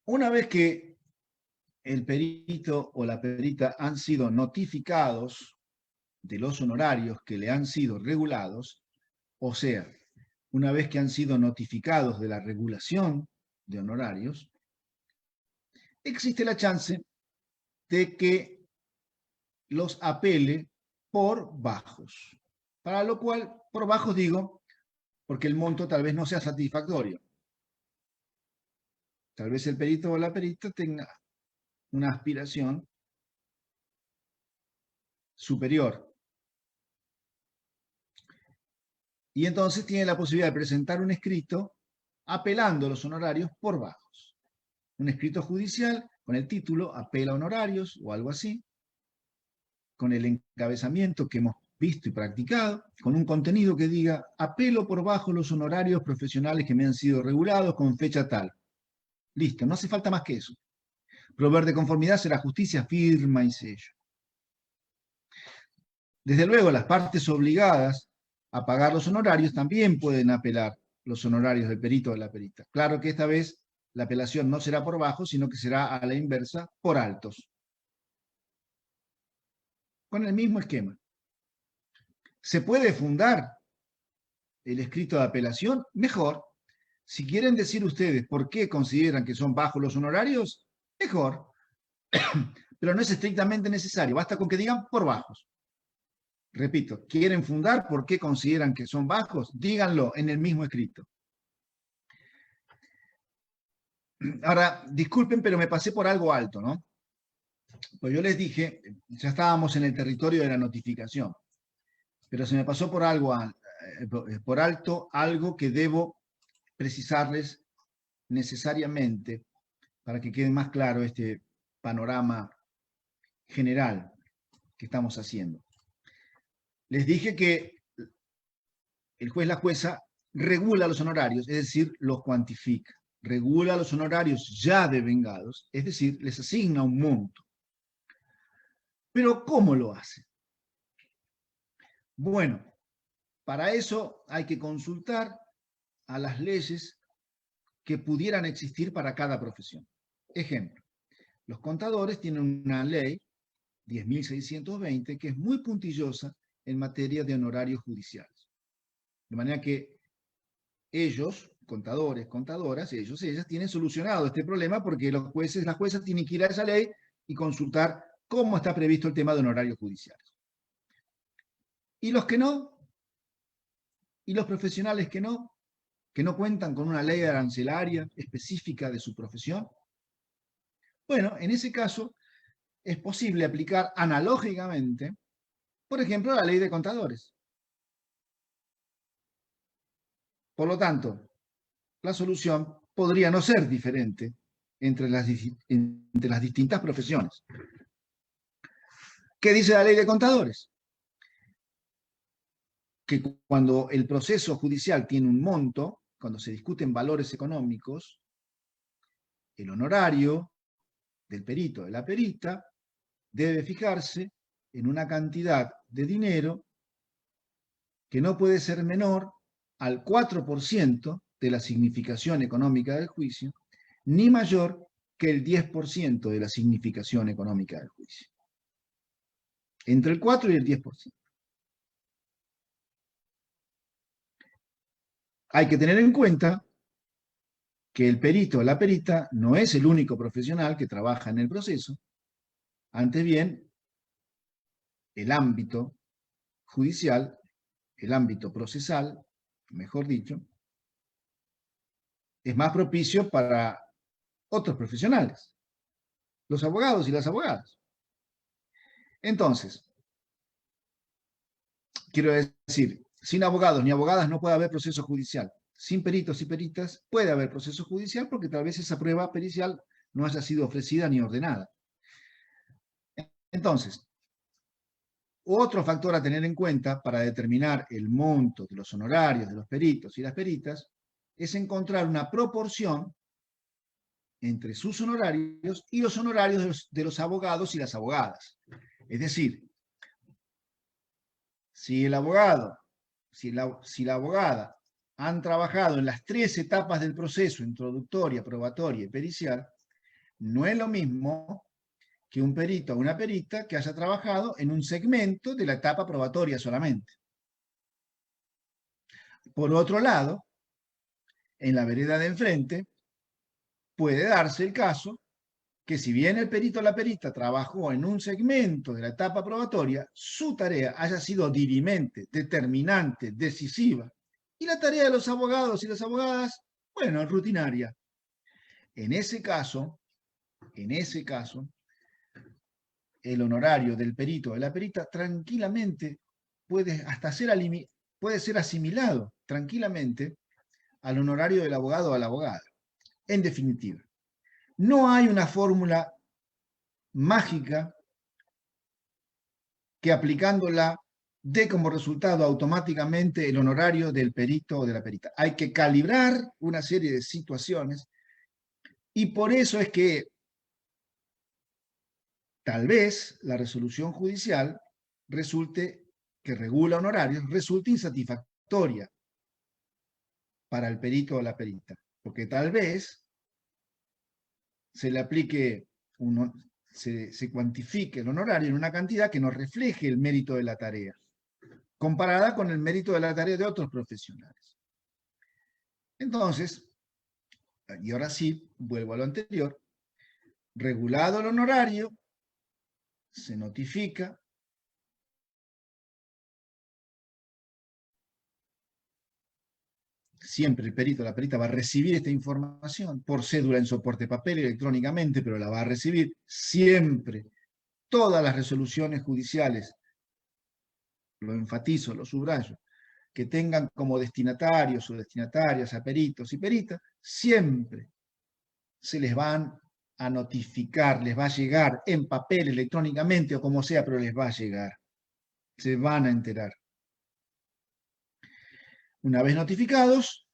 Una vez que el perito o la perita han sido notificados de los honorarios que le han sido regulados, o sea, una vez que han sido notificados de la regulación de honorarios, existe la chance de que los apele por bajos. Para lo cual, por bajos digo, porque el monto tal vez no sea satisfactorio. Tal vez el perito o la perita tenga una aspiración superior. Y entonces tiene la posibilidad de presentar un escrito apelando los honorarios por bajos. Un escrito judicial con el título apela honorarios o algo así, con el encabezamiento que hemos visto y practicado, con un contenido que diga apelo por bajo los honorarios profesionales que me han sido regulados con fecha tal. Listo, no hace falta más que eso. Proveer de conformidad será justicia, firma y sello. Desde luego, las partes obligadas a pagar los honorarios también pueden apelar los honorarios del perito o de la perita. Claro que esta vez la apelación no será por bajo, sino que será a la inversa, por altos. Con el mismo esquema. ¿Se puede fundar el escrito de apelación? Mejor. Si quieren decir ustedes por qué consideran que son bajos los honorarios, mejor. Pero no es estrictamente necesario. Basta con que digan por bajos. Repito, ¿quieren fundar por qué consideran que son bajos? Díganlo en el mismo escrito. Ahora, disculpen, pero me pasé por algo alto, ¿no? Pues yo les dije, ya estábamos en el territorio de la notificación, pero se me pasó por alto algo que debo precisarles necesariamente para que quede más claro este panorama general que estamos haciendo. Les dije que el juez, la jueza, regula los honorarios, es decir, los cuantifica. Regula los honorarios ya devengados, es decir, les asigna un monto. Pero ¿cómo lo hace? Bueno, para eso hay que consultar a las leyes que pudieran existir para cada profesión. Ejemplo, los contadores tienen una ley, 10.620, que es muy puntillosa en materia de honorarios judiciales. De manera que ellos, contadores, contadoras, ellas tienen solucionado este problema porque los jueces, las juezas tienen que ir a esa ley y consultar cómo está previsto el tema de honorarios judiciales. ¿Y los que no? ¿Y los profesionales que no cuentan con una ley arancelaria específica de su profesión? Bueno, en ese caso es posible aplicar analógicamente, por ejemplo, la ley de contadores. Por lo tanto, la solución podría no ser diferente entre las distintas profesiones. ¿Qué dice la ley de contadores? Que cuando el proceso judicial tiene un monto, cuando se discuten valores económicos, el honorario del perito o de la perita debe fijarse en una cantidad de dinero que no puede ser menor al 4% de la significación económica del juicio, ni mayor que el 10% de la significación económica del juicio. Entre el 4 y el 10%. Hay que tener en cuenta que el perito o la perita no es el único profesional que trabaja en el proceso. Antes bien, el ámbito judicial, el ámbito procesal, mejor dicho, es más propicio para otros profesionales, los abogados y las abogadas. Entonces, quiero decir, sin abogados ni abogadas no puede haber proceso judicial. Sin peritos y peritas puede haber proceso judicial porque tal vez esa prueba pericial no haya sido ofrecida ni ordenada. Entonces, otro factor a tener en cuenta para determinar el monto de los honorarios de los peritos y las peritas es encontrar una proporción entre sus honorarios y los honorarios de los abogados y las abogadas. Es decir, si el abogado, si la abogada han trabajado en las 3 etapas del proceso, introductoria, probatoria y pericial, no es lo mismo que un perito o una perita que haya trabajado en un segmento de la etapa probatoria solamente. Por otro lado, en la vereda de enfrente, puede darse el caso que si bien el perito o la perita trabajó en un segmento de la etapa probatoria, su tarea haya sido dirimente, determinante, decisiva, y la tarea de los abogados y las abogadas, bueno, rutinaria. En ese caso, el honorario del perito o de la perita tranquilamente puede ser asimilado tranquilamente al honorario del abogado o a la abogada. En definitiva, no hay una fórmula mágica que aplicándola dé como resultado automáticamente el honorario del perito o de la perita. Hay que calibrar una serie de situaciones y por eso es que tal vez la resolución judicial que regula honorarios resulte insatisfactoria para el perito o la perita, porque tal vez se le aplique, se cuantifique el honorario en una cantidad que no refleje el mérito de la tarea, comparada con el mérito de la tarea de otros profesionales. Entonces, y ahora sí, vuelvo a lo anterior, regulado el honorario, se notifica siempre el perito o la perita va a recibir esta información por cédula en soporte papel electrónicamente, pero la va a recibir siempre. Todas las resoluciones judiciales, lo enfatizo, lo subrayo, que tengan como destinatarios o destinatarias a peritos y peritas, siempre se les van a notificar, les va a llegar en papel, electrónicamente o como sea, pero les va a llegar. Se van a enterar. Una vez notificadas,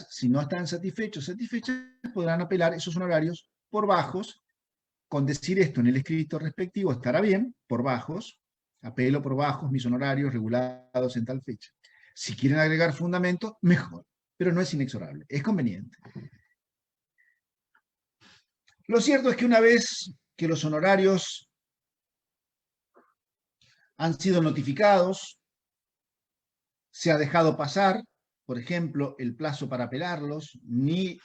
si no están satisfechas, podrán apelar esos honorarios por bajos. Con decir esto en el escrito respectivo estará bien, por bajos, apelo por bajos mis honorarios regulados en tal fecha. Si quieren agregar fundamento, mejor, pero no es inexorable, es conveniente. Lo cierto es que una vez que los honorarios han sido notificados, se ha dejado pasar, por ejemplo, el plazo para apelarlos, ni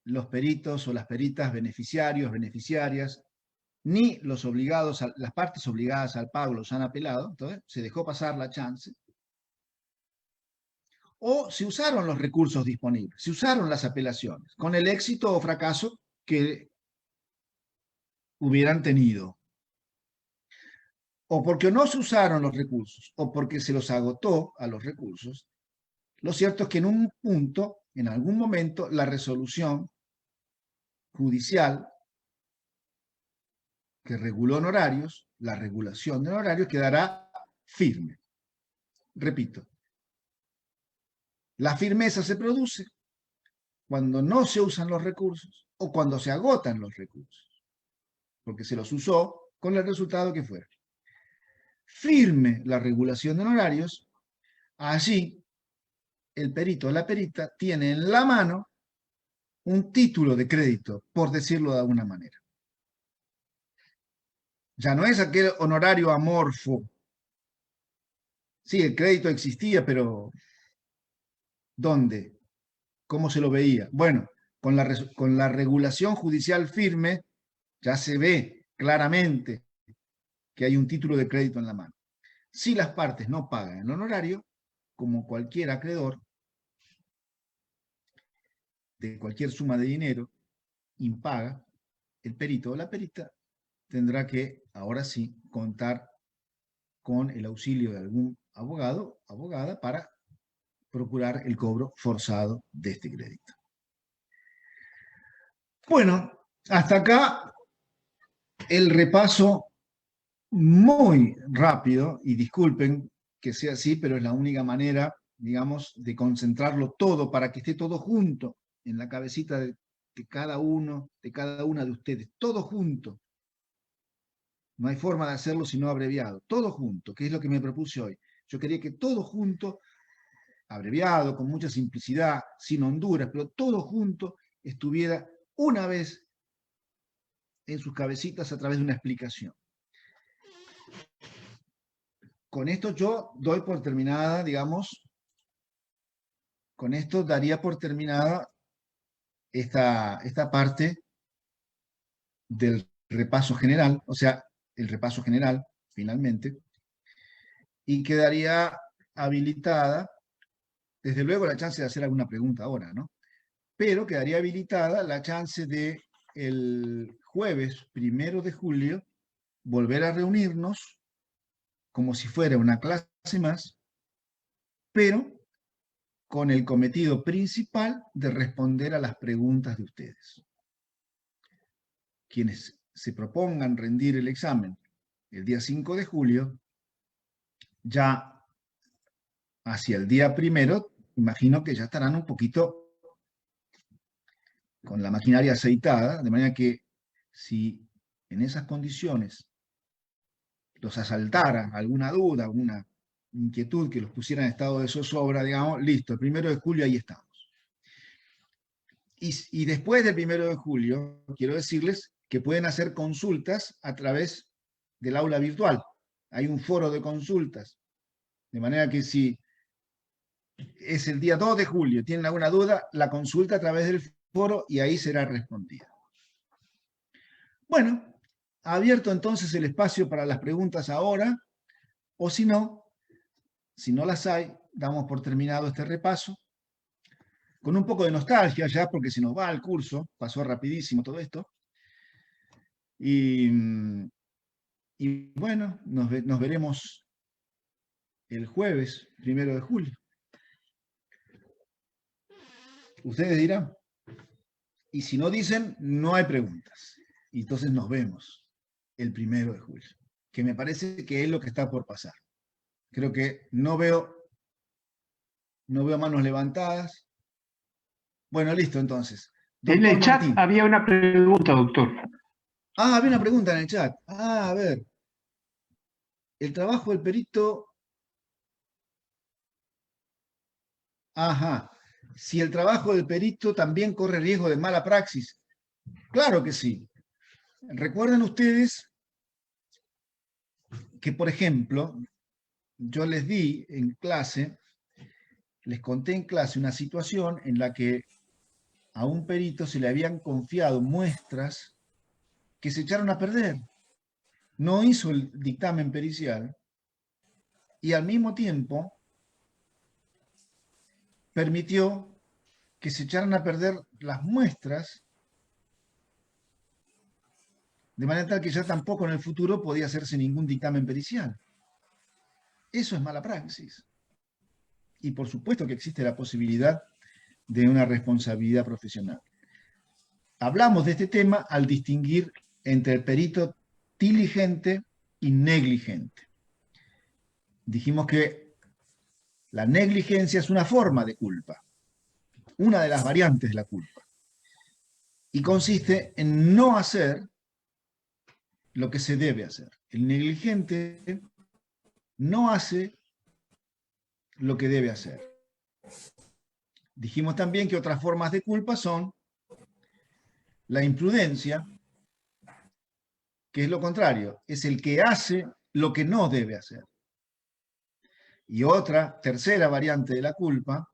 los peritos o las peritas beneficiarios, beneficiarias, ni los obligados, las partes obligadas al pago los han apelado, entonces se dejó pasar la chance. O se usaron los recursos disponibles, se usaron las apelaciones, con el éxito o fracaso que hubieran tenido. O porque no se usaron los recursos, o porque se los agotó a los recursos. Lo cierto es que en un punto, en algún momento, la resolución judicial que reguló honorarios, la regulación de honorarios quedará firme. Repito, la firmeza se produce cuando no se usan los recursos o cuando se agotan los recursos, porque se los usó con el resultado que fuera. Firme la regulación de honorarios, allí el perito o la perita tiene en la mano un título de crédito, por decirlo de alguna manera. Ya no es aquel honorario amorfo. Sí, el crédito existía, pero ¿Dónde? ¿Cómo se lo veía? Bueno, con la regulación judicial firme ya se ve claramente que hay un título de crédito en la mano. Si las partes no pagan el honorario, como cualquier acreedor de cualquier suma de dinero impaga, el perito o la perita tendrá que, ahora sí, contar con el auxilio de algún abogado, abogada, para procurar el cobro forzado de este crédito. Bueno, hasta acá el repaso muy rápido, y disculpen que sea así, pero es la única manera, digamos, de concentrarlo todo para que esté todo junto en la cabecita de cada uno, de cada una de ustedes, todo junto. No hay forma de hacerlo si no abreviado, todo junto, que es lo que me propuse hoy. Yo quería que todo junto, abreviado, con mucha simplicidad, sin honduras, pero todo junto estuviera una vez en sus cabecitas a través de una explicación. Con esto yo doy por terminada, digamos, con esto daría por terminada esta parte del repaso general, o sea, el repaso general, finalmente, y quedaría habilitada, desde luego, la chance de hacer alguna pregunta ahora, ¿no? Pero quedaría habilitada la chance de el jueves 1 de julio volver a reunirnos como si fuera una clase más, pero con el cometido principal de responder a las preguntas de ustedes. Quienes se propongan rendir el examen el día 5 de julio, ya hacia el día 1, imagino que ya estarán un poquito con la maquinaria aceitada, de manera que si en esas condiciones los asaltara alguna duda, alguna inquietud que los pusiera en estado de zozobra, digamos, listo, el 1 de julio ahí estamos. Y después del 1 de julio, quiero decirles que pueden hacer consultas a través del aula virtual. Hay un foro de consultas, de manera que si es el día 2 de julio, tienen alguna duda, la consulta a través del foro y ahí será respondida. Bueno, abierto entonces el espacio para las preguntas ahora, o si no las hay, damos por terminado este repaso, con un poco de nostalgia ya, porque se nos va el curso, pasó rapidísimo todo esto, y bueno, nos veremos el jueves 1 de julio. Ustedes dirán, y si no dicen, no hay preguntas, y entonces nos vemos el 1 de julio, que me parece que es lo que está por pasar. Creo que no veo manos levantadas. Bueno, listo, entonces. En el chat había una pregunta, doctor. Ah, había una pregunta en el chat. Ah, a ver. El trabajo del perito... Ajá. Si el trabajo del perito también corre riesgo de mala praxis. Claro que sí. Recuerden ustedes que, por ejemplo, yo les di en clase, les conté en clase una situación en la que a un perito se le habían confiado muestras que se echaron a perder. No hizo el dictamen pericial y al mismo tiempo permitió que se echaran a perder las muestras, de manera tal que ya tampoco en el futuro podía hacerse ningún dictamen pericial. Eso es mala praxis. Y por supuesto que existe la posibilidad de una responsabilidad profesional. Hablamos de este tema al distinguir entre el perito diligente y negligente. Dijimos que la negligencia es una forma de culpa, una de las variantes de la culpa, y consiste en no hacer lo que se debe hacer. El negligente no hace lo que debe hacer. Dijimos también que otras formas de culpa son la imprudencia, que es lo contrario, es el que hace lo que no debe hacer. Y otra, tercera variante de la culpa,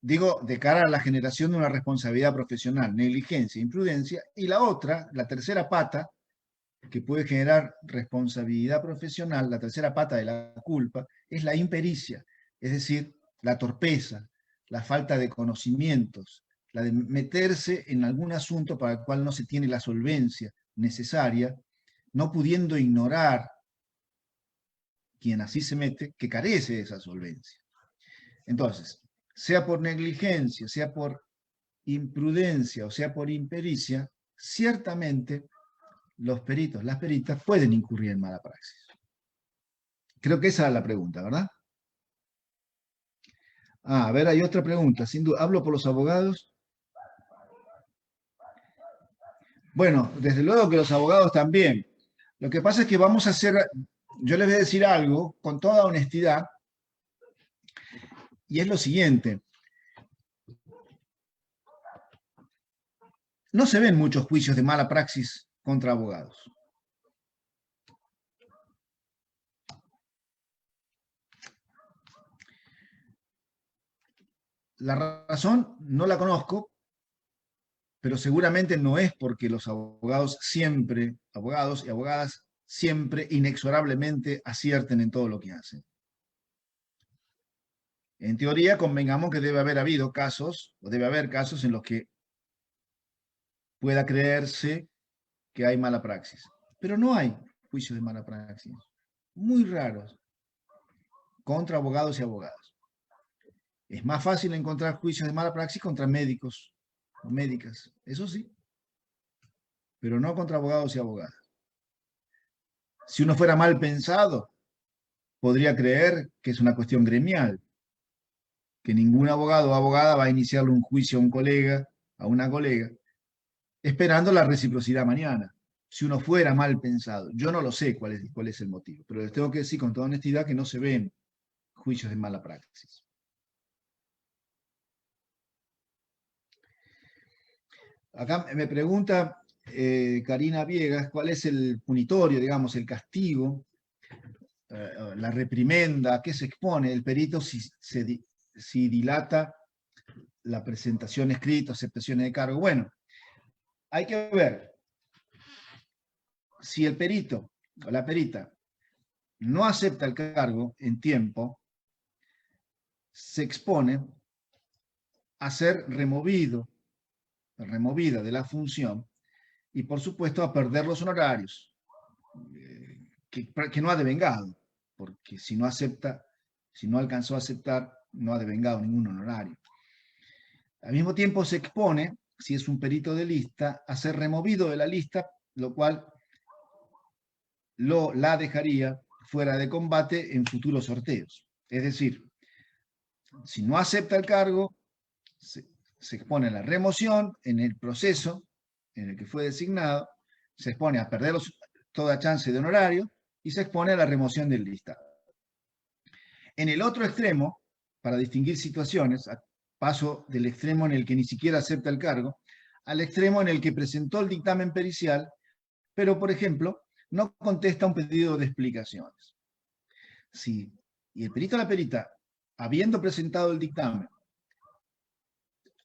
Digo, de cara a la generación de una responsabilidad profesional, negligencia, imprudencia, y la otra, la tercera pata, que puede generar responsabilidad profesional, la tercera pata de la culpa, es la impericia, es decir, la torpeza, la falta de conocimientos, la de meterse en algún asunto para el cual no se tiene la solvencia necesaria, no pudiendo ignorar quien así se mete, que carece de esa solvencia. Entonces, sea por negligencia, sea por imprudencia o sea por impericia, ciertamente los peritos, las peritas pueden incurrir en mala praxis. Creo que esa es la pregunta, ¿verdad? A ver, hay otra pregunta. Sin duda, ¿hablo por los abogados? Bueno, desde luego que los abogados también. Lo que pasa es que vamos a hacer, yo les voy a decir algo con toda honestidad, y es lo siguiente. No se ven muchos juicios de mala praxis contra abogados. La razón no la conozco, pero seguramente no es porque los abogados siempre, abogados y abogadas, siempre inexorablemente acierten en todo lo que hacen. En teoría, convengamos que debe haber habido casos, o debe haber casos en los que pueda creerse que hay mala praxis. Pero no hay juicios de mala praxis. Muy raros. Contra abogados y abogadas. Es más fácil encontrar juicios de mala praxis contra médicos o médicas. Eso sí. Pero no contra abogados y abogadas. Si uno fuera mal pensado, podría creer que es una cuestión gremial. Que ningún abogado o abogada va a iniciarle un juicio a un colega, a una colega, esperando la reciprocidad mañana. Si uno fuera mal pensado. Yo no lo sé cuál es el motivo, pero les tengo que decir con toda honestidad que no se ven juicios de mala praxis. Acá me pregunta Karina Viegas cuál es el punitorio, digamos, el castigo, la reprimenda, a qué se expone el perito si dilata la presentación escrita, aceptaciones de cargo. Bueno, hay que ver si el perito o la perita no acepta el cargo en tiempo, se expone a ser removida de la función y, por supuesto, a perder los honorarios, que no ha devengado, porque si no acepta, si no alcanzó a aceptar, no ha devengado ningún honorario. Al mismo tiempo se expone, si es un perito de lista, a ser removido de la lista, lo cual la dejaría fuera de combate en futuros sorteos. Es decir, si no acepta el cargo, se expone a la remoción en el proceso en el que fue designado, se expone a perder toda chance de honorario y se expone a la remoción del listado. En el otro extremo, para distinguir situaciones, paso del extremo en el que ni siquiera acepta el cargo, al extremo en el que presentó el dictamen pericial, pero, por ejemplo, no contesta un pedido de explicaciones. Y el perito o la perita, habiendo presentado el dictamen,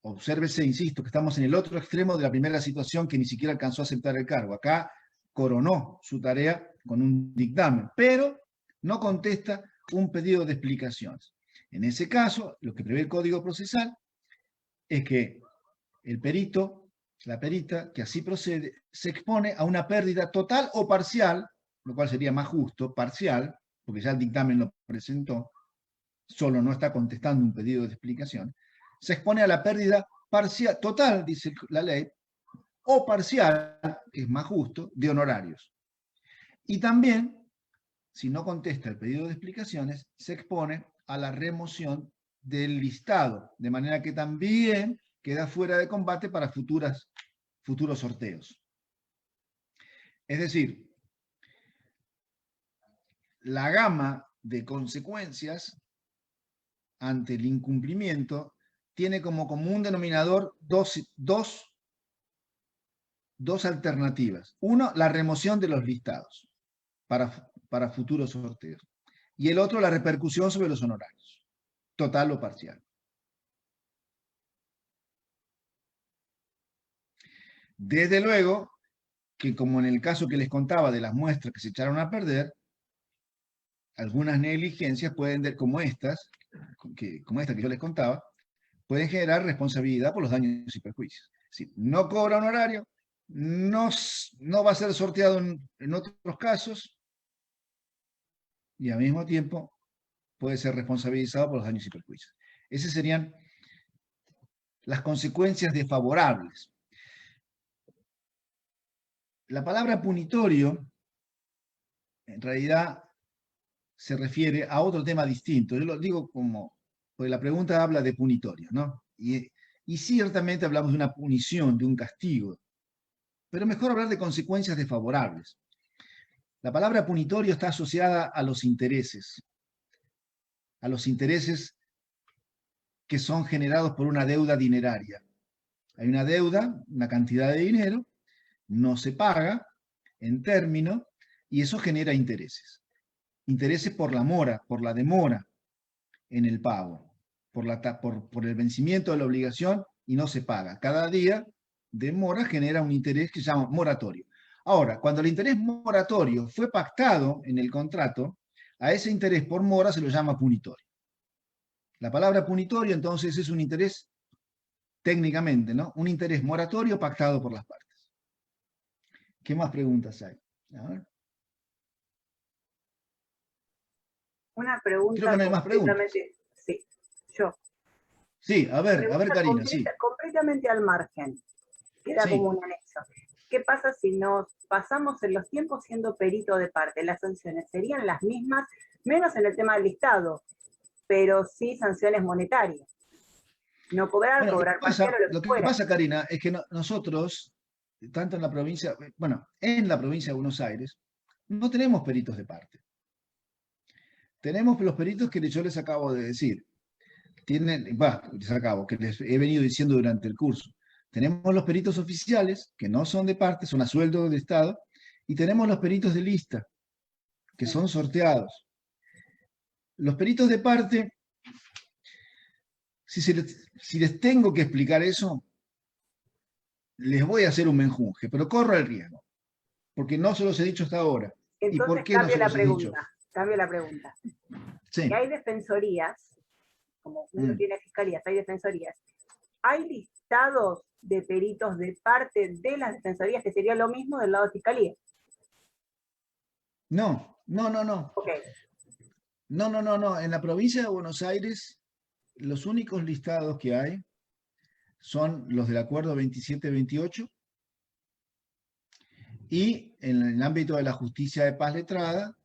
obsérvese, insisto, que estamos en el otro extremo de la primera situación que ni siquiera alcanzó a aceptar el cargo. Acá coronó su tarea con un dictamen, pero no contesta un pedido de explicaciones. En ese caso, lo que prevé el Código Procesal es que el perito, la perita, que así procede, se expone a una pérdida total o parcial, lo cual sería más justo, parcial, porque ya el dictamen lo presentó, solo no está contestando un pedido de explicación, se expone a la pérdida parcial, total, dice la ley, o parcial, que es más justo, de honorarios. Y también, si no contesta el pedido de explicaciones, se expone a la remoción del listado, de manera que también queda fuera de combate para futuros sorteos. Es decir, la gama de consecuencias ante el incumplimiento tiene como común denominador dos alternativas. Uno, la remoción de los listados para futuros sorteos. Y el otro, la repercusión sobre los honorarios, total o parcial. Desde luego que, como en el caso que les contaba de las muestras que se echaron a perder, algunas negligencias pueden, como esta que yo les contaba, pueden generar responsabilidad por los daños y perjuicios. Si no cobra un horario, no va a ser sorteado en otros casos, y al mismo tiempo puede ser responsabilizado por los daños y perjuicios. Esas serían las consecuencias desfavorables. La palabra punitorio, en realidad, se refiere a otro tema distinto. Yo lo digo porque la pregunta habla de punitorio, ¿no? Y ciertamente hablamos de una punición, de un castigo, pero mejor hablar de consecuencias desfavorables. La palabra punitorio está asociada a los intereses que son generados por una deuda dineraria. Hay una deuda, una cantidad de dinero, no se paga en término, y eso genera intereses. Intereses por la mora, por la demora en el pago, por el vencimiento de la obligación y no se paga. Cada día de mora genera un interés que se llama moratorio. Ahora, cuando el interés moratorio fue pactado en el contrato, a ese interés por mora se lo llama punitorio. La palabra punitorio, entonces, es un interés, técnicamente, ¿no? Un interés moratorio pactado por las partes. ¿Qué más preguntas hay? A ver. Una pregunta. Creo que no hay más preguntas. Sí, yo. Sí, a ver, Karina, sí. Completamente al margen. Queda Sí. como un anexo. ¿Qué pasa si nos pasamos en los tiempos siendo perito de parte? Las sanciones serían las mismas, menos en el tema del listado, pero sí sanciones monetarias. No cobrar, Bueno, cobrar parcial o lo que fuera. pasa, Karina, es que nosotros, tanto en la provincia, en la provincia de Buenos Aires, no tenemos peritos de parte. Tenemos los peritos que yo les acabo de decir. Que les he venido diciendo durante el curso. Tenemos los peritos oficiales, que no son de parte, son a sueldo del Estado, y tenemos los peritos de lista, que son sorteados. Los peritos de parte, si les tengo que explicar eso, les voy a hacer un menjunje, pero corro el riesgo, porque no se los he dicho hasta ahora. Entonces, ¿Y por qué no se los he dicho? Cambio la pregunta. Sí. Que hay defensorías, como uno tiene fiscalías, hay defensorías. ¿Hay listados de peritos de parte de las defensorías, que sería lo mismo del lado de fiscalía? No. Okay. No. En la provincia de Buenos Aires, los únicos listados que hay son los del acuerdo 2728 y en el ámbito de la justicia de paz letrada,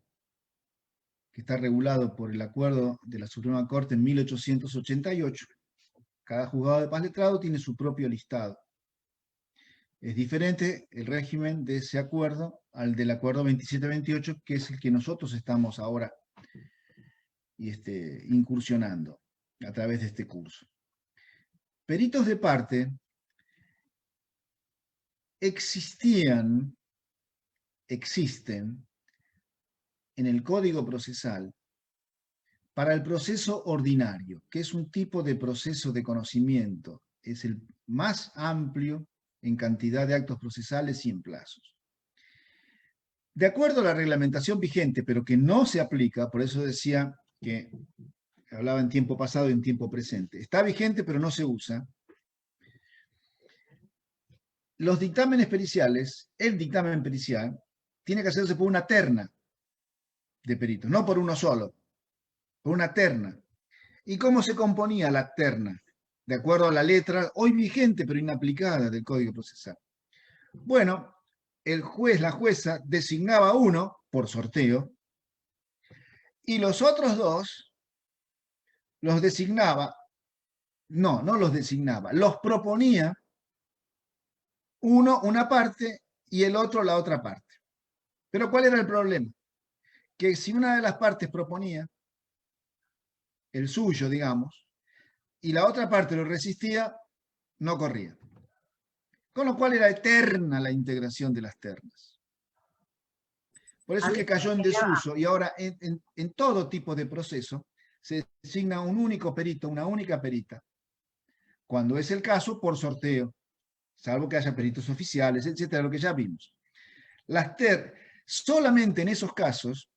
que está regulado por el acuerdo de la Suprema Corte en 1888. Cada juzgado de paz letrado tiene su propio listado. Es diferente el régimen de ese acuerdo al del acuerdo 2728, que es el que nosotros estamos ahora incursionando a través de este curso. Peritos de parte existen en el Código Procesal para el proceso ordinario, que es un tipo de proceso de conocimiento, es el más amplio en cantidad de actos procesales y en plazos. De acuerdo a la reglamentación vigente, pero que no se aplica, por eso decía que hablaba en tiempo pasado y en tiempo presente, está vigente pero no se usa. Los dictámenes periciales, el dictamen pericial, tiene que hacerse por una terna de peritos, no por uno solo, por una terna. ¿Y cómo se componía la terna? De acuerdo a la letra, hoy vigente pero inaplicada del Código Procesal. Bueno, el juez, la jueza, designaba uno por sorteo y los otros dos los designaba, no los designaba, los proponía uno una parte y el otro la otra parte. Pero ¿cuál era el problema? Que si una de las partes proponía el suyo, digamos, y la otra parte lo resistía, no corría. Con lo cual era eterna la integración de las ternas. Por eso es que cayó en desuso y ahora en todo tipo de proceso se designa un único perito, una única perita. Cuando es el caso, por sorteo. salvo que haya peritos oficiales, etcétera, lo que ya vimos. Solamente en esos casos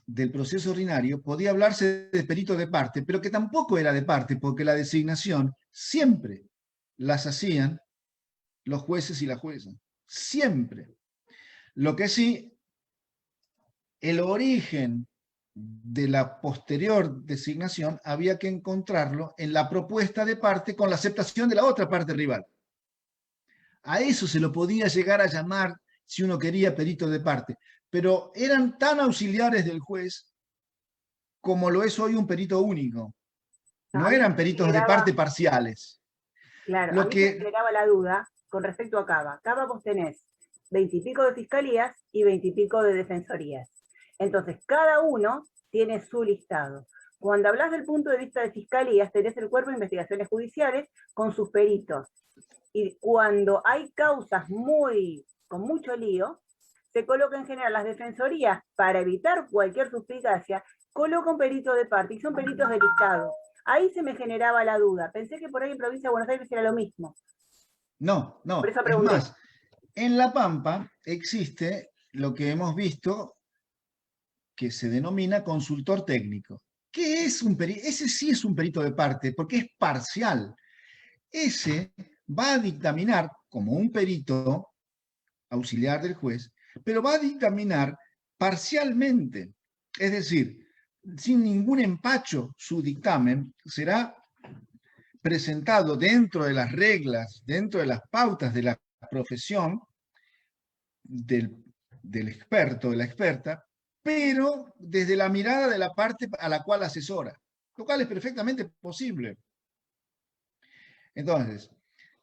del proceso ordinario podía hablarse de perito de parte, pero que tampoco era de parte, porque la designación siempre las hacían los jueces y la jueza. Siempre. Lo que sí, el origen de la posterior designación había que encontrarlo en la propuesta de parte con la aceptación de la otra parte rival. A eso se lo podía llegar a llamar, si uno quería, perito de parte, pero eran tan auxiliares del juez como lo es hoy un perito único. No eran peritos de parte parciales. Claro, a mí me generaba la duda con respecto a Cava. Cava vos tenés 20 y pico de fiscalías y 20 y pico de defensorías. Entonces, cada uno tiene su listado. Cuando hablas del punto de vista de fiscalías, tenés el cuerpo de investigaciones judiciales con sus peritos. Y cuando hay causas con mucho lío, se coloca en general las defensorías, para evitar cualquier suspicacia, coloca un perito de parte, y son peritos de listado. Ahí se me generaba la duda. Pensé que por ahí en Provincia de Buenos Aires era lo mismo. No. Por eso Es pregunté. más, en La Pampa existe lo que hemos visto que se denomina consultor técnico. ¿Qué es un perito? Ese sí es un perito de parte, porque es parcial. Ese va a dictaminar como un perito auxiliar del juez, pero va a dictaminar parcialmente. Es decir, sin ningún empacho, su dictamen será presentado dentro de las reglas, dentro de las pautas de la profesión del experto, de la experta, pero desde la mirada de la parte a la cual asesora, lo cual es perfectamente posible. Entonces,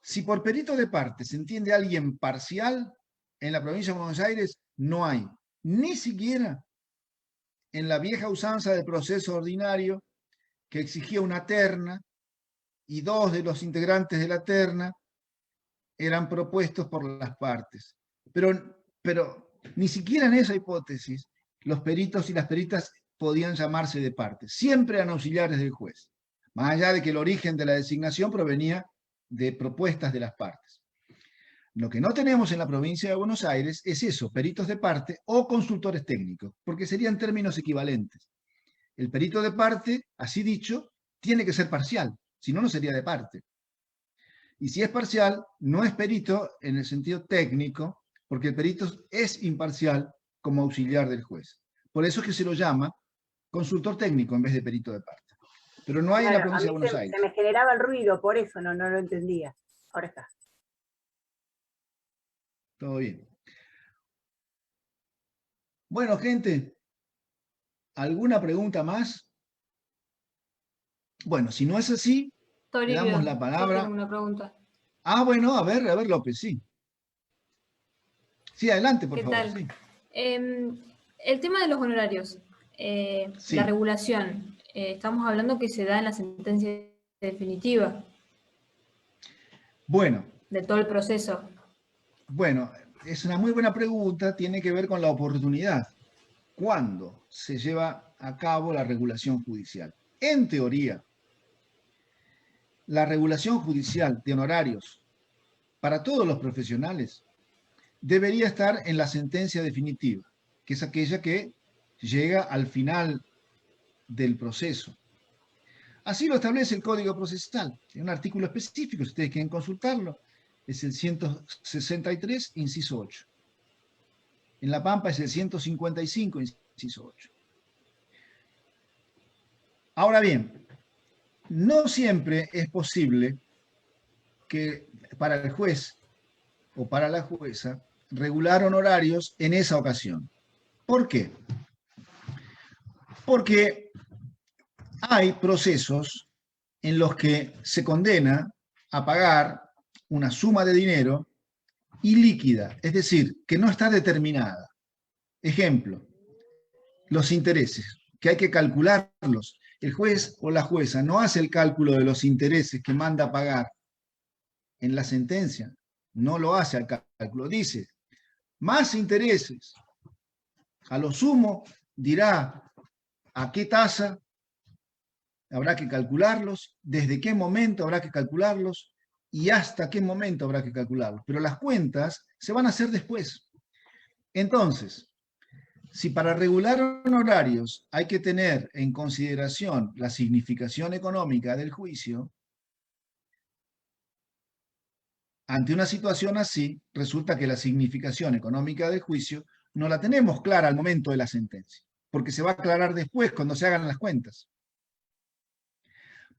si por perito de parte se entiende a alguien parcial, en la provincia de Buenos Aires no hay, ni siquiera en la vieja usanza del proceso ordinario que exigía una terna y 2 de los integrantes de la terna eran propuestos por las partes. Pero ni siquiera en esa hipótesis los peritos y las peritas podían llamarse de parte. Siempre eran auxiliares del juez, más allá de que el origen de la designación provenía de propuestas de las partes. Lo que no tenemos en la provincia de Buenos Aires es eso, peritos de parte o consultores técnicos, porque serían términos equivalentes. El perito de parte, así dicho, tiene que ser parcial, si no, no sería de parte. Y si es parcial, no es perito en el sentido técnico, porque el perito es imparcial como auxiliar del juez. Por eso es que se lo llama consultor técnico en vez de perito de parte. Pero no hay en la provincia de Buenos Aires. Se me generaba el ruido, por eso no lo entendía. Ahora está. Todo bien. Bueno, gente, ¿alguna pregunta más? Bueno, si no es así, le damos la palabra. Yo tengo una pregunta. Ah, bueno, a ver, López, sí. Sí, adelante, por favor. ¿Qué tal? Sí. El tema de los honorarios, Sí. la regulación, estamos hablando que se da en la sentencia definitiva. Bueno. De todo el proceso. Bueno, es una muy buena pregunta, tiene que ver con la oportunidad. ¿Cuándo se lleva a cabo la regulación judicial? En teoría, la regulación judicial de honorarios para todos los profesionales debería estar en la sentencia definitiva, que es aquella que llega al final del proceso. Así lo establece el Código Procesal, en un artículo específico, si ustedes quieren consultarlo, es el 163, inciso 8. En La Pampa es el 155, inciso 8. Ahora bien, no siempre es posible que para el juez o para la jueza regular honorarios en esa ocasión. ¿Por qué? Porque hay procesos en los que se condena a pagar una suma de dinero ilíquida, es decir, que no está determinada. Ejemplo, los intereses, que hay que calcularlos. El juez o la jueza no hace el cálculo de los intereses que manda a pagar en la sentencia, no lo hace al cálculo, dice, más intereses, a lo sumo dirá a qué tasa habrá que calcularlos, desde qué momento habrá que calcularlos, y hasta qué momento habrá que calcularlo. Pero las cuentas se van a hacer después. Entonces, si para regular honorarios hay que tener en consideración la significación económica del juicio, ante una situación así, resulta que la significación económica del juicio no la tenemos clara al momento de la sentencia, porque se va a aclarar después cuando se hagan las cuentas.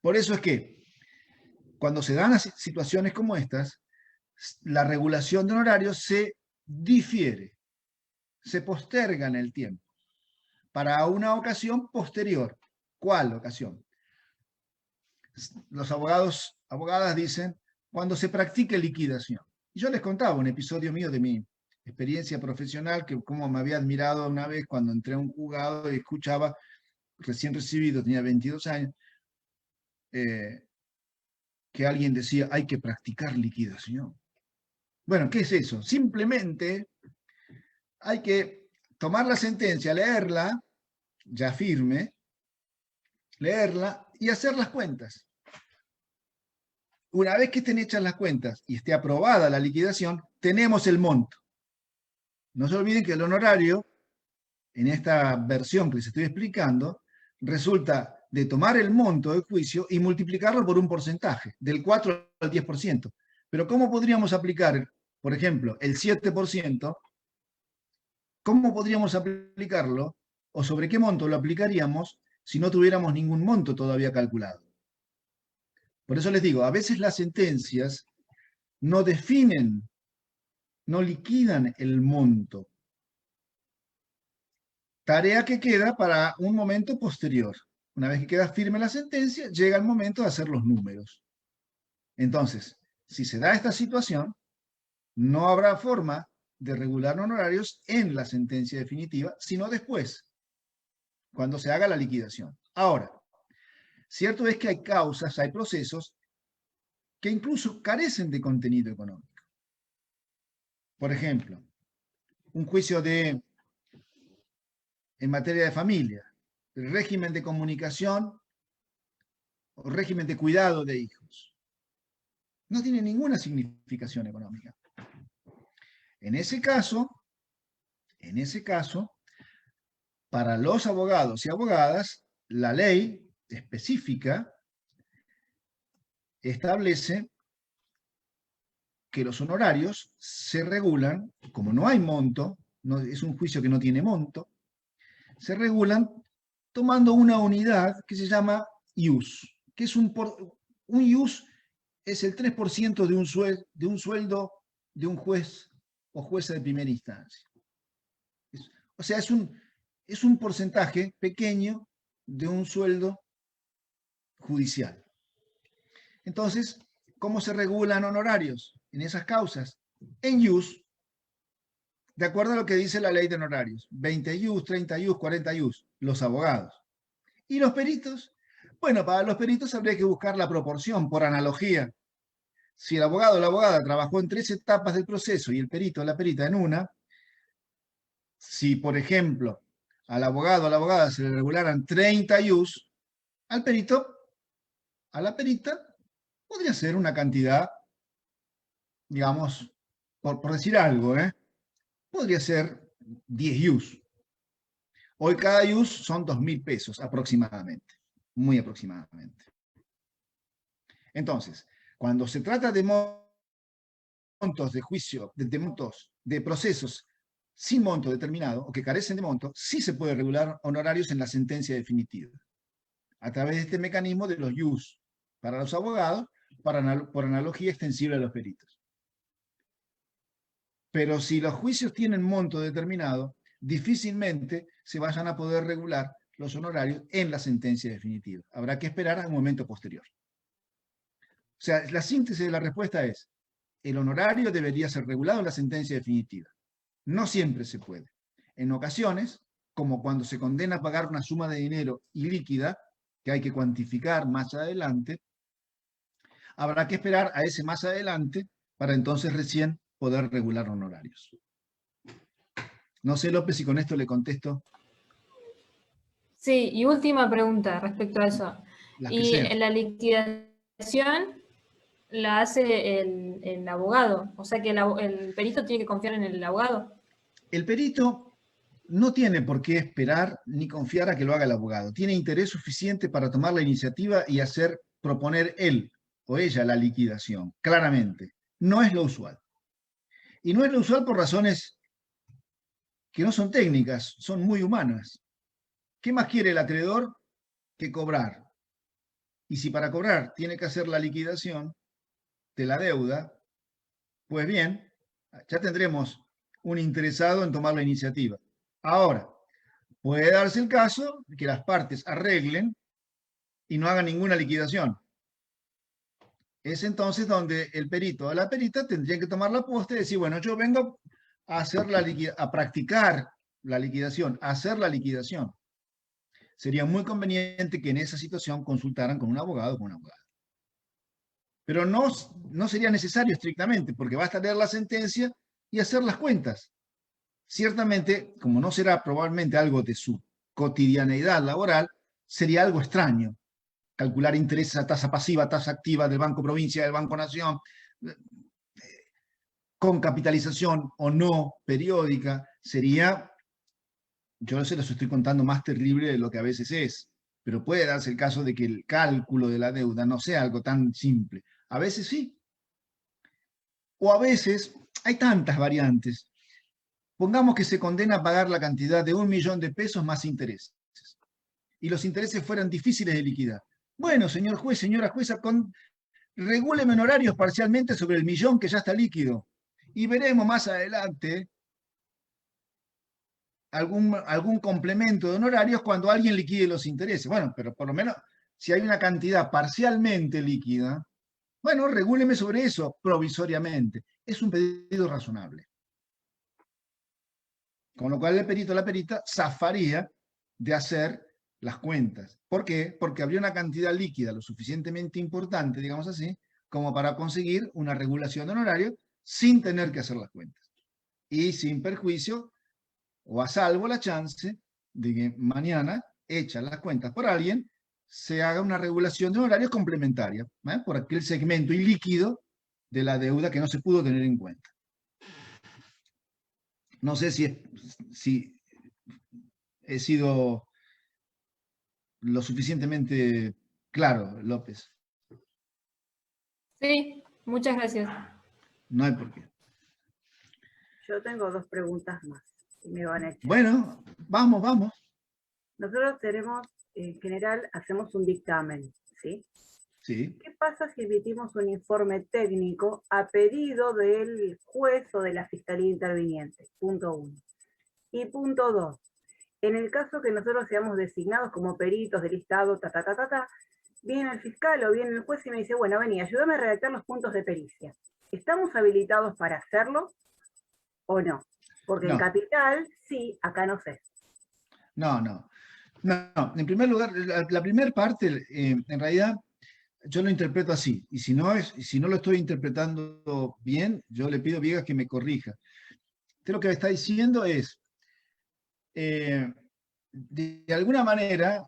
Por eso es que, cuando se dan situaciones como estas, la regulación de honorarios se difiere, se posterga en el tiempo, para una ocasión posterior. ¿Cuál ocasión? Los abogadas dicen, cuando se practique liquidación. Y yo les contaba un episodio mío de mi experiencia profesional, que como me había admirado una vez cuando entré a un juzgado y escuchaba, recién recibido, tenía 22 años, que alguien decía, hay que practicar liquidación. Bueno, ¿qué es eso? Simplemente hay que tomar la sentencia, leerla, ya firme, leerla y hacer las cuentas. Una vez que estén hechas las cuentas y esté aprobada la liquidación, tenemos el monto. No se olviden que el honorario, en esta versión que les estoy explicando, resulta de tomar el monto del juicio y multiplicarlo por un porcentaje, del 4 al 10%. Pero ¿cómo podríamos aplicar, por ejemplo, el 7%? ¿Cómo podríamos aplicarlo o sobre qué monto lo aplicaríamos si no tuviéramos ningún monto todavía calculado? Por eso les digo, a veces las sentencias no definen, no liquidan el monto. Tarea que queda para un momento posterior. Una vez que queda firme la sentencia, llega el momento de hacer los números. Entonces, si se da esta situación, no habrá forma de regular honorarios en la sentencia definitiva, sino después, cuando se haga la liquidación. Ahora, cierto es que hay causas, hay procesos que incluso carecen de contenido económico. Por ejemplo, un juicio en materia de familia, el régimen de comunicación o régimen de cuidado de hijos. No tiene ninguna significación económica. En ese caso, para los abogados y abogadas, la ley específica establece que los honorarios se regulan, como no hay monto, es un juicio que no tiene monto, se regulan tomando una unidad que se llama ius, que es un ius es el 3% de un sueldo de un juez o jueza de primera instancia. O sea, es un porcentaje pequeño de un sueldo judicial. Entonces, ¿cómo se regulan honorarios en esas causas? En ius, de acuerdo a lo que dice la ley de honorarios. 20 ius, 30 ius, 40 ius, los abogados. ¿Y los peritos? Bueno, para los peritos habría que buscar la proporción, por analogía. Si el abogado o la abogada trabajó en 3 etapas del proceso y el perito o la perita en una, si, por ejemplo, al abogado o a la abogada se le regularan 30 ius, al perito, a la perita, podría ser una cantidad, digamos, por decir algo, podría ser 10 ius. Hoy cada ius son 2.000 pesos aproximadamente, muy aproximadamente. Entonces, cuando se trata de montos de juicio, de montos de procesos sin monto determinado o que carecen de monto, sí se puede regular honorarios en la sentencia definitiva, a través de este mecanismo de los ius para los abogados, por analogía extensible a los peritos. Pero si los juicios tienen monto determinado, difícilmente se vayan a poder regular los honorarios en la sentencia definitiva. Habrá que esperar a un momento posterior. O sea, la síntesis de la respuesta es, el honorario debería ser regulado en la sentencia definitiva. No siempre se puede. En ocasiones, como cuando se condena a pagar una suma de dinero ilíquida, que hay que cuantificar más adelante, habrá que esperar a ese más adelante para entonces recién poder regular honorarios. No sé, López, si con esto le contesto. Sí, y última pregunta respecto a eso. Y en la liquidación, la hace el abogado. O sea que el perito tiene que confiar en el abogado. El perito no tiene por qué esperar ni confiar a que lo haga el abogado. Tiene interés suficiente para tomar la iniciativa y proponer él o ella la liquidación, claramente. No es lo usual. Y no es lo usual por razones que no son técnicas, son muy humanas. ¿Qué más quiere el acreedor que cobrar? Y si para cobrar tiene que hacer la liquidación de la deuda, pues bien, ya tendremos un interesado en tomar la iniciativa. Ahora, puede darse el caso de que las partes arreglen y no hagan ninguna liquidación. Es entonces donde el perito o la perita tendrían que tomar la posta y decir, bueno, yo vengo a hacer a practicar la liquidación, a hacer la liquidación. Sería muy conveniente que en esa situación consultaran con un abogado o con una abogada. Pero no sería necesario estrictamente, porque basta leer la sentencia y hacer las cuentas. Ciertamente, como no será probablemente algo de su cotidianeidad laboral, sería algo extraño calcular intereses a tasa pasiva, tasa activa del Banco Provincia, del Banco Nación, con capitalización o no periódica, sería, yo se los estoy contando, más terrible de lo que a veces es, pero puede darse el caso de que el cálculo de la deuda no sea algo tan simple. A veces sí. O a veces hay tantas variantes. Pongamos que se condena a pagar la cantidad de 1 millón de pesos más intereses. Y los intereses fueran difíciles de liquidar. Bueno, señor juez, señora jueza, regúleme honorarios parcialmente sobre el millón que ya está líquido. Y veremos más adelante algún complemento de honorarios cuando alguien liquide los intereses. Bueno, pero por lo menos, si hay una cantidad parcialmente líquida, bueno, regúleme sobre eso provisoriamente. Es un pedido razonable. Con lo cual el perito o la perita zafaría de hacer las cuentas. ¿Por qué? Porque habría una cantidad líquida lo suficientemente importante, digamos así, como para conseguir una regulación de honorario sin tener que hacer las cuentas. Y sin perjuicio, o a salvo la chance de que mañana, hechas las cuentas por alguien, se haga una regulación de honorarios complementaria, por aquel segmento ilíquido de la deuda que no se pudo tener en cuenta. No sé si he sido lo suficientemente claro, López. Sí, muchas gracias. No hay por qué. Yo tengo 2 preguntas más que me van a echar. Bueno, vamos. Nosotros tenemos, en general, hacemos un dictamen, ¿sí? Sí. ¿Qué pasa si emitimos un informe técnico a pedido del juez o de la fiscalía interviniente? Punto 1. Y punto 2. En el caso que nosotros seamos designados como peritos del Estado, viene el fiscal o viene el juez y me dice, bueno, vení, ayúdame a redactar los puntos de pericia. ¿Estamos habilitados para hacerlo o no? Porque en Capital, sí, acá no sé. No. En primer lugar, la primera parte, en realidad, yo lo interpreto así. Y si no lo estoy interpretando bien, yo le pido a Viegas que me corrija. Usted lo que me está diciendo es, de alguna manera,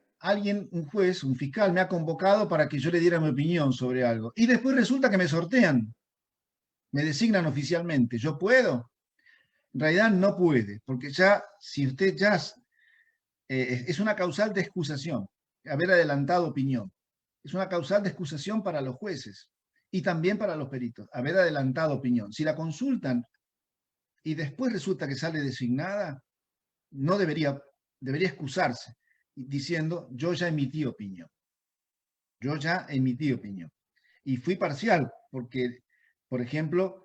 un juez, un fiscal, me ha convocado para que yo le diera mi opinión sobre algo. Y después resulta que me sortean, me designan oficialmente. ¿Yo puedo? En realidad no puede, porque si usted es una causal de excusación, haber adelantado opinión. Es una causal de excusación para los jueces y también para los peritos, haber adelantado opinión. Si la consultan y después resulta que sale designada, no debería excusarse diciendo, yo ya emití opinión. Yo ya emití opinión. Y fui parcial, porque, por ejemplo,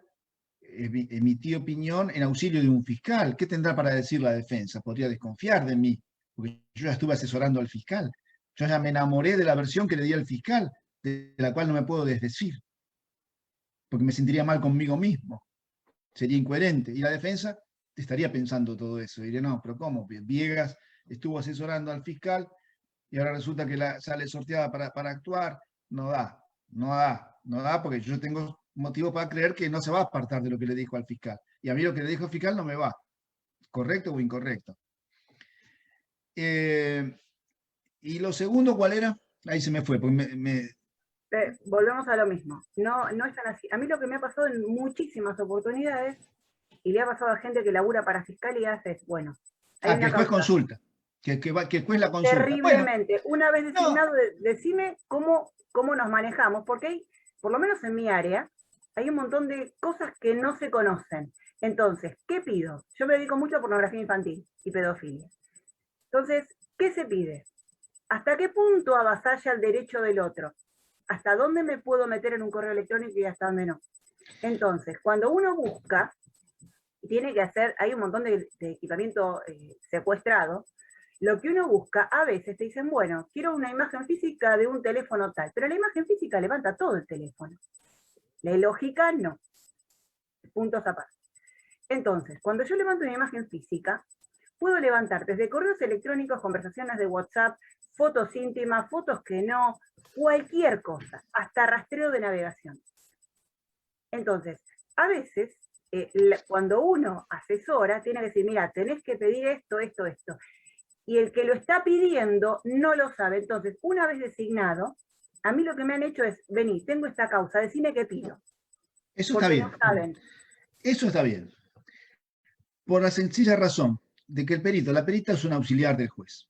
emití opinión en auxilio de un fiscal. ¿Qué tendrá para decir la defensa? Podría desconfiar de mí, porque yo ya estuve asesorando al fiscal. Yo ya me enamoré de la versión que le di al fiscal, de la cual no me puedo desdecir, porque me sentiría mal conmigo mismo. Sería incoherente. Y la defensa estaría pensando todo eso. Diría, no, pero ¿cómo? Viegas estuvo asesorando al fiscal y ahora resulta que sale sorteada para actuar. No da, porque yo tengo motivo para creer que no se va a apartar de lo que le dijo al fiscal. Y a mí lo que le dijo al fiscal no me va. ¿Correcto o incorrecto? Y lo segundo, ¿cuál era? Ahí se me fue, porque Volvemos a lo mismo. No es tan así. A mí lo que me ha pasado en muchísimas oportunidades, y le ha pasado a gente que labura para fiscalías, es, bueno, hay que el juez causa. consulta. Que el juez la consulta. Terriblemente. Bueno, Una vez designado, decime cómo nos manejamos, porque hay, por lo menos en mi área, hay un montón de cosas que no se conocen. Entonces, ¿qué pido? Yo me dedico mucho a pornografía infantil y pedofilia. Entonces, ¿qué se pide? ¿Hasta qué punto avasalla el derecho del otro? ¿Hasta dónde me puedo meter en un correo electrónico y hasta dónde no? Entonces, cuando uno busca, tiene que hacer, hay un montón de equipamiento secuestrado, lo que uno busca, a veces te dicen, bueno, quiero una imagen física de un teléfono tal, pero la imagen física levanta todo el teléfono. La lógica, no. Puntos aparte. Entonces, cuando yo levanto una imagen física, puedo levantar desde correos electrónicos, conversaciones de WhatsApp, fotos íntimas, fotos que no, cualquier cosa, hasta rastreo de navegación. Entonces, a veces, cuando uno asesora, tiene que decir, mira, tenés que pedir esto, esto, esto. Y el que lo está pidiendo no lo sabe. Entonces, una vez designado, a mí lo que me han hecho es, vení, tengo esta causa, decime qué pido. Eso está bien. No saben. Eso está bien. Por la sencilla razón de que la perita es un auxiliar del juez.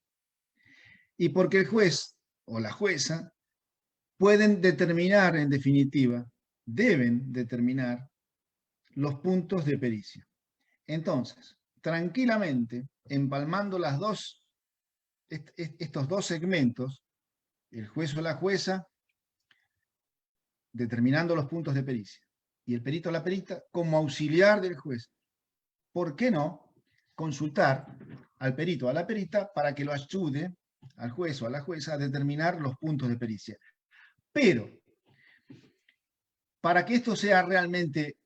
Y porque el juez o la jueza pueden determinar, en definitiva, deben determinar los puntos de pericia. Entonces, tranquilamente, empalmando estos dos segmentos, el juez o la jueza determinando los puntos de pericia y el perito o la perita como auxiliar del juez. ¿Por qué no consultar al perito o a la perita para que lo ayude al juez o a la jueza a determinar los puntos de pericia? Pero, para que esto sea realmente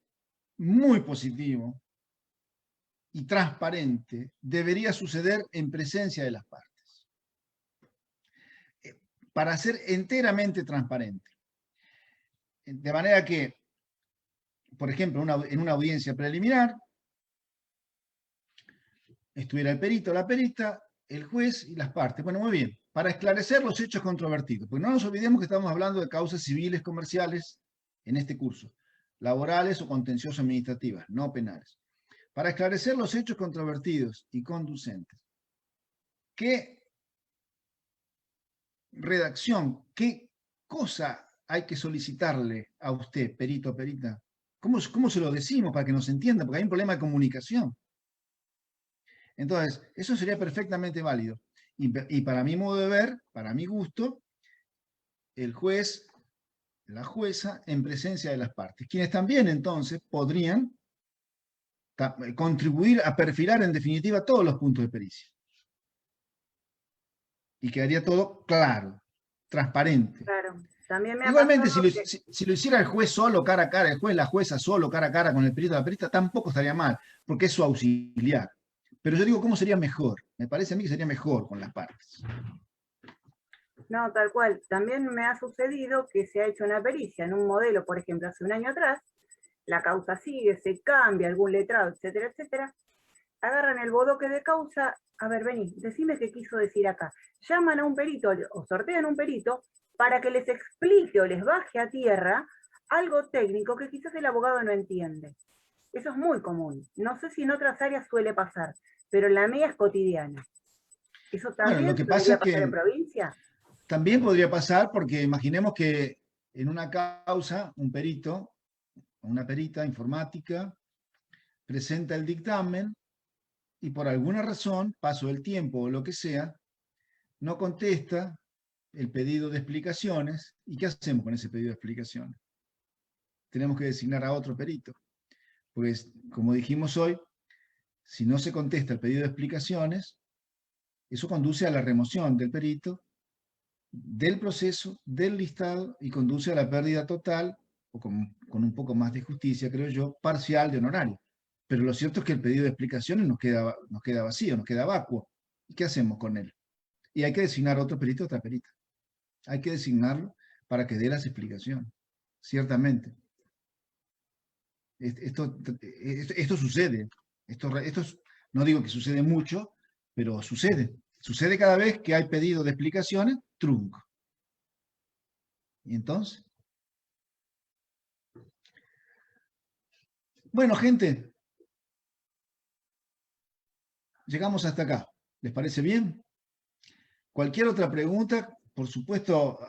muy positivo y transparente, debería suceder en presencia de las partes. Para ser enteramente transparente. De manera que, por ejemplo, en una audiencia preliminar, estuviera el perito, la perita, el juez y las partes. Bueno, muy bien. Para esclarecer los hechos controvertidos, porque no nos olvidemos que estamos hablando de causas civiles comerciales en este curso, laborales o contencioso-administrativas, no penales. Para esclarecer los hechos controvertidos y conducentes, ¿qué redacción, qué cosa hay que solicitarle a usted, perito o perita? ¿Cómo se lo decimos para que nos entienda? Porque hay un problema de comunicación. Entonces, eso sería perfectamente válido. Y para mi modo de ver, para mi gusto, el juez, la jueza, en presencia de las partes, quienes también entonces podrían contribuir a perfilar en definitiva todos los puntos de pericia. Y quedaría todo claro, transparente. Claro. También me Igualmente, si lo hiciera el juez solo, cara a cara, el juez, la jueza solo, cara a cara con el perito o la perita, tampoco estaría mal, porque es su auxiliar. Pero yo digo, ¿cómo sería mejor? Me parece a mí que sería mejor con las partes. No, tal cual. También me ha sucedido que se ha hecho una pericia en un modelo, por ejemplo, hace un año atrás, la causa sigue, se cambia algún letrado, etcétera, etcétera. Agarran el bodoque de causa, a ver, vení, decime qué quiso decir acá. Llaman a un perito o sortean un perito para que les explique o les baje a tierra algo técnico que quizás el abogado no entiende. Eso es muy común. No sé si en otras áreas suele pasar, pero en la mía es cotidiana. ¿Eso también bueno, lo que pasa es que en provincia? También podría pasar porque imaginemos que en una causa un perito o una perita informática presenta el dictamen y por alguna razón, paso del tiempo o lo que sea, no contesta el pedido de explicaciones. ¿Y qué hacemos con ese pedido de explicaciones? Tenemos que designar a otro perito. Pues, como dijimos hoy, si no se contesta el pedido de explicaciones, eso conduce a la remoción del perito, del proceso, del listado, y conduce a la pérdida total, o con un poco más de justicia, creo yo, parcial de honorario. Pero lo cierto es que el pedido de explicaciones nos queda vacío, nos queda vacuo. ¿Y qué hacemos con él? Y hay que designar otro perito, otra perita. Hay que designarlo para que dé las explicaciones, ciertamente. Esto sucede. No digo que sucede mucho, pero sucede. Sucede cada vez que hay pedido de explicaciones, trunco. ¿Y entonces? Bueno, gente, llegamos hasta acá. ¿Les parece bien? Cualquier otra pregunta, por supuesto,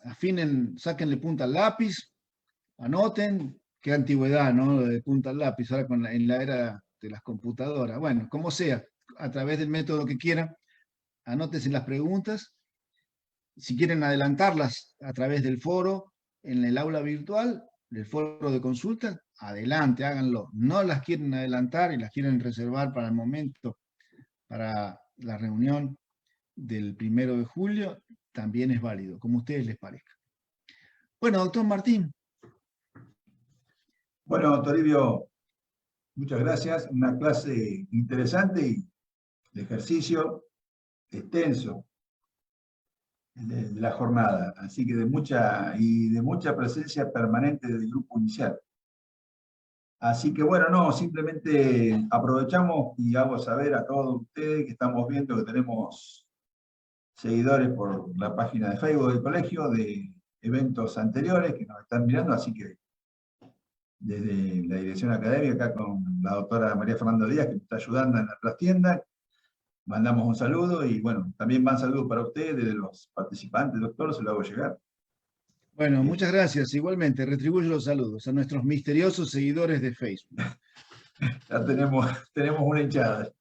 afinen, sáquenle punta al lápiz, anoten. Qué antigüedad, ¿no? Lo de punta al lápiz, ahora en la era de las computadoras. Bueno, como sea, a través del método que quieran, anótense las preguntas. Si quieren adelantarlas a través del foro, en el aula virtual, del foro de consulta, adelante, háganlo. No las quieren adelantar y las quieren reservar para el momento, para la reunión del 1 de julio, también es válido, como a ustedes les parezca. Bueno, doctor Martín. Bueno, Toribio, muchas gracias. Una clase interesante y de ejercicio extenso de la jornada, así que de mucha presencia permanente del grupo inicial. Así que bueno, no, simplemente aprovechamos y hago saber a todos ustedes que estamos viendo que tenemos seguidores por la página de Facebook del colegio de eventos anteriores que nos están mirando, así que desde la dirección académica, acá con la doctora María Fernanda Díaz, que me está ayudando en la trastienda, mandamos un saludo y bueno, también van saludos para ustedes, desde los participantes, doctor, se lo hago llegar. Bueno, muchas gracias. Igualmente, retribuyo los saludos a nuestros misteriosos seguidores de Facebook. Ya tenemos una hinchada.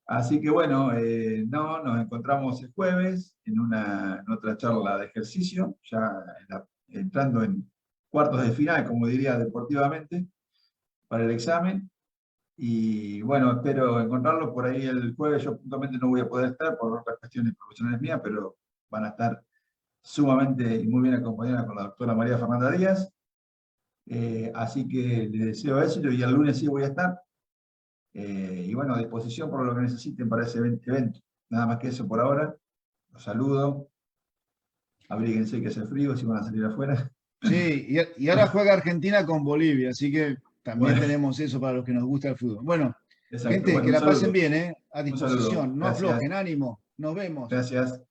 Así que bueno, nos encontramos el jueves en otra charla de ejercicio, ya entrando en cuartos de final, como diría deportivamente, para el examen. Y bueno, espero encontrarlos por ahí el jueves. Yo puntualmente no voy a poder estar por otras cuestiones profesionales mías, pero van a estar sumamente y muy bien acompañadas con la doctora María Fernanda Díaz. Así que les deseo éxito y el lunes sí voy a estar. Y bueno, a disposición por lo que necesiten para ese evento. Nada más que eso por ahora. Los saludo. Abríguense que hace frío si van a salir afuera. Sí, y ahora juega Argentina con Bolivia, así que también Bueno. tenemos eso para los que nos gusta el fútbol. Bueno, Exacto. gente, Bueno, que la un saludo. pasen bien, a Un disposición. saludo. No Gracias. aflojen, ánimo. Nos vemos. Gracias.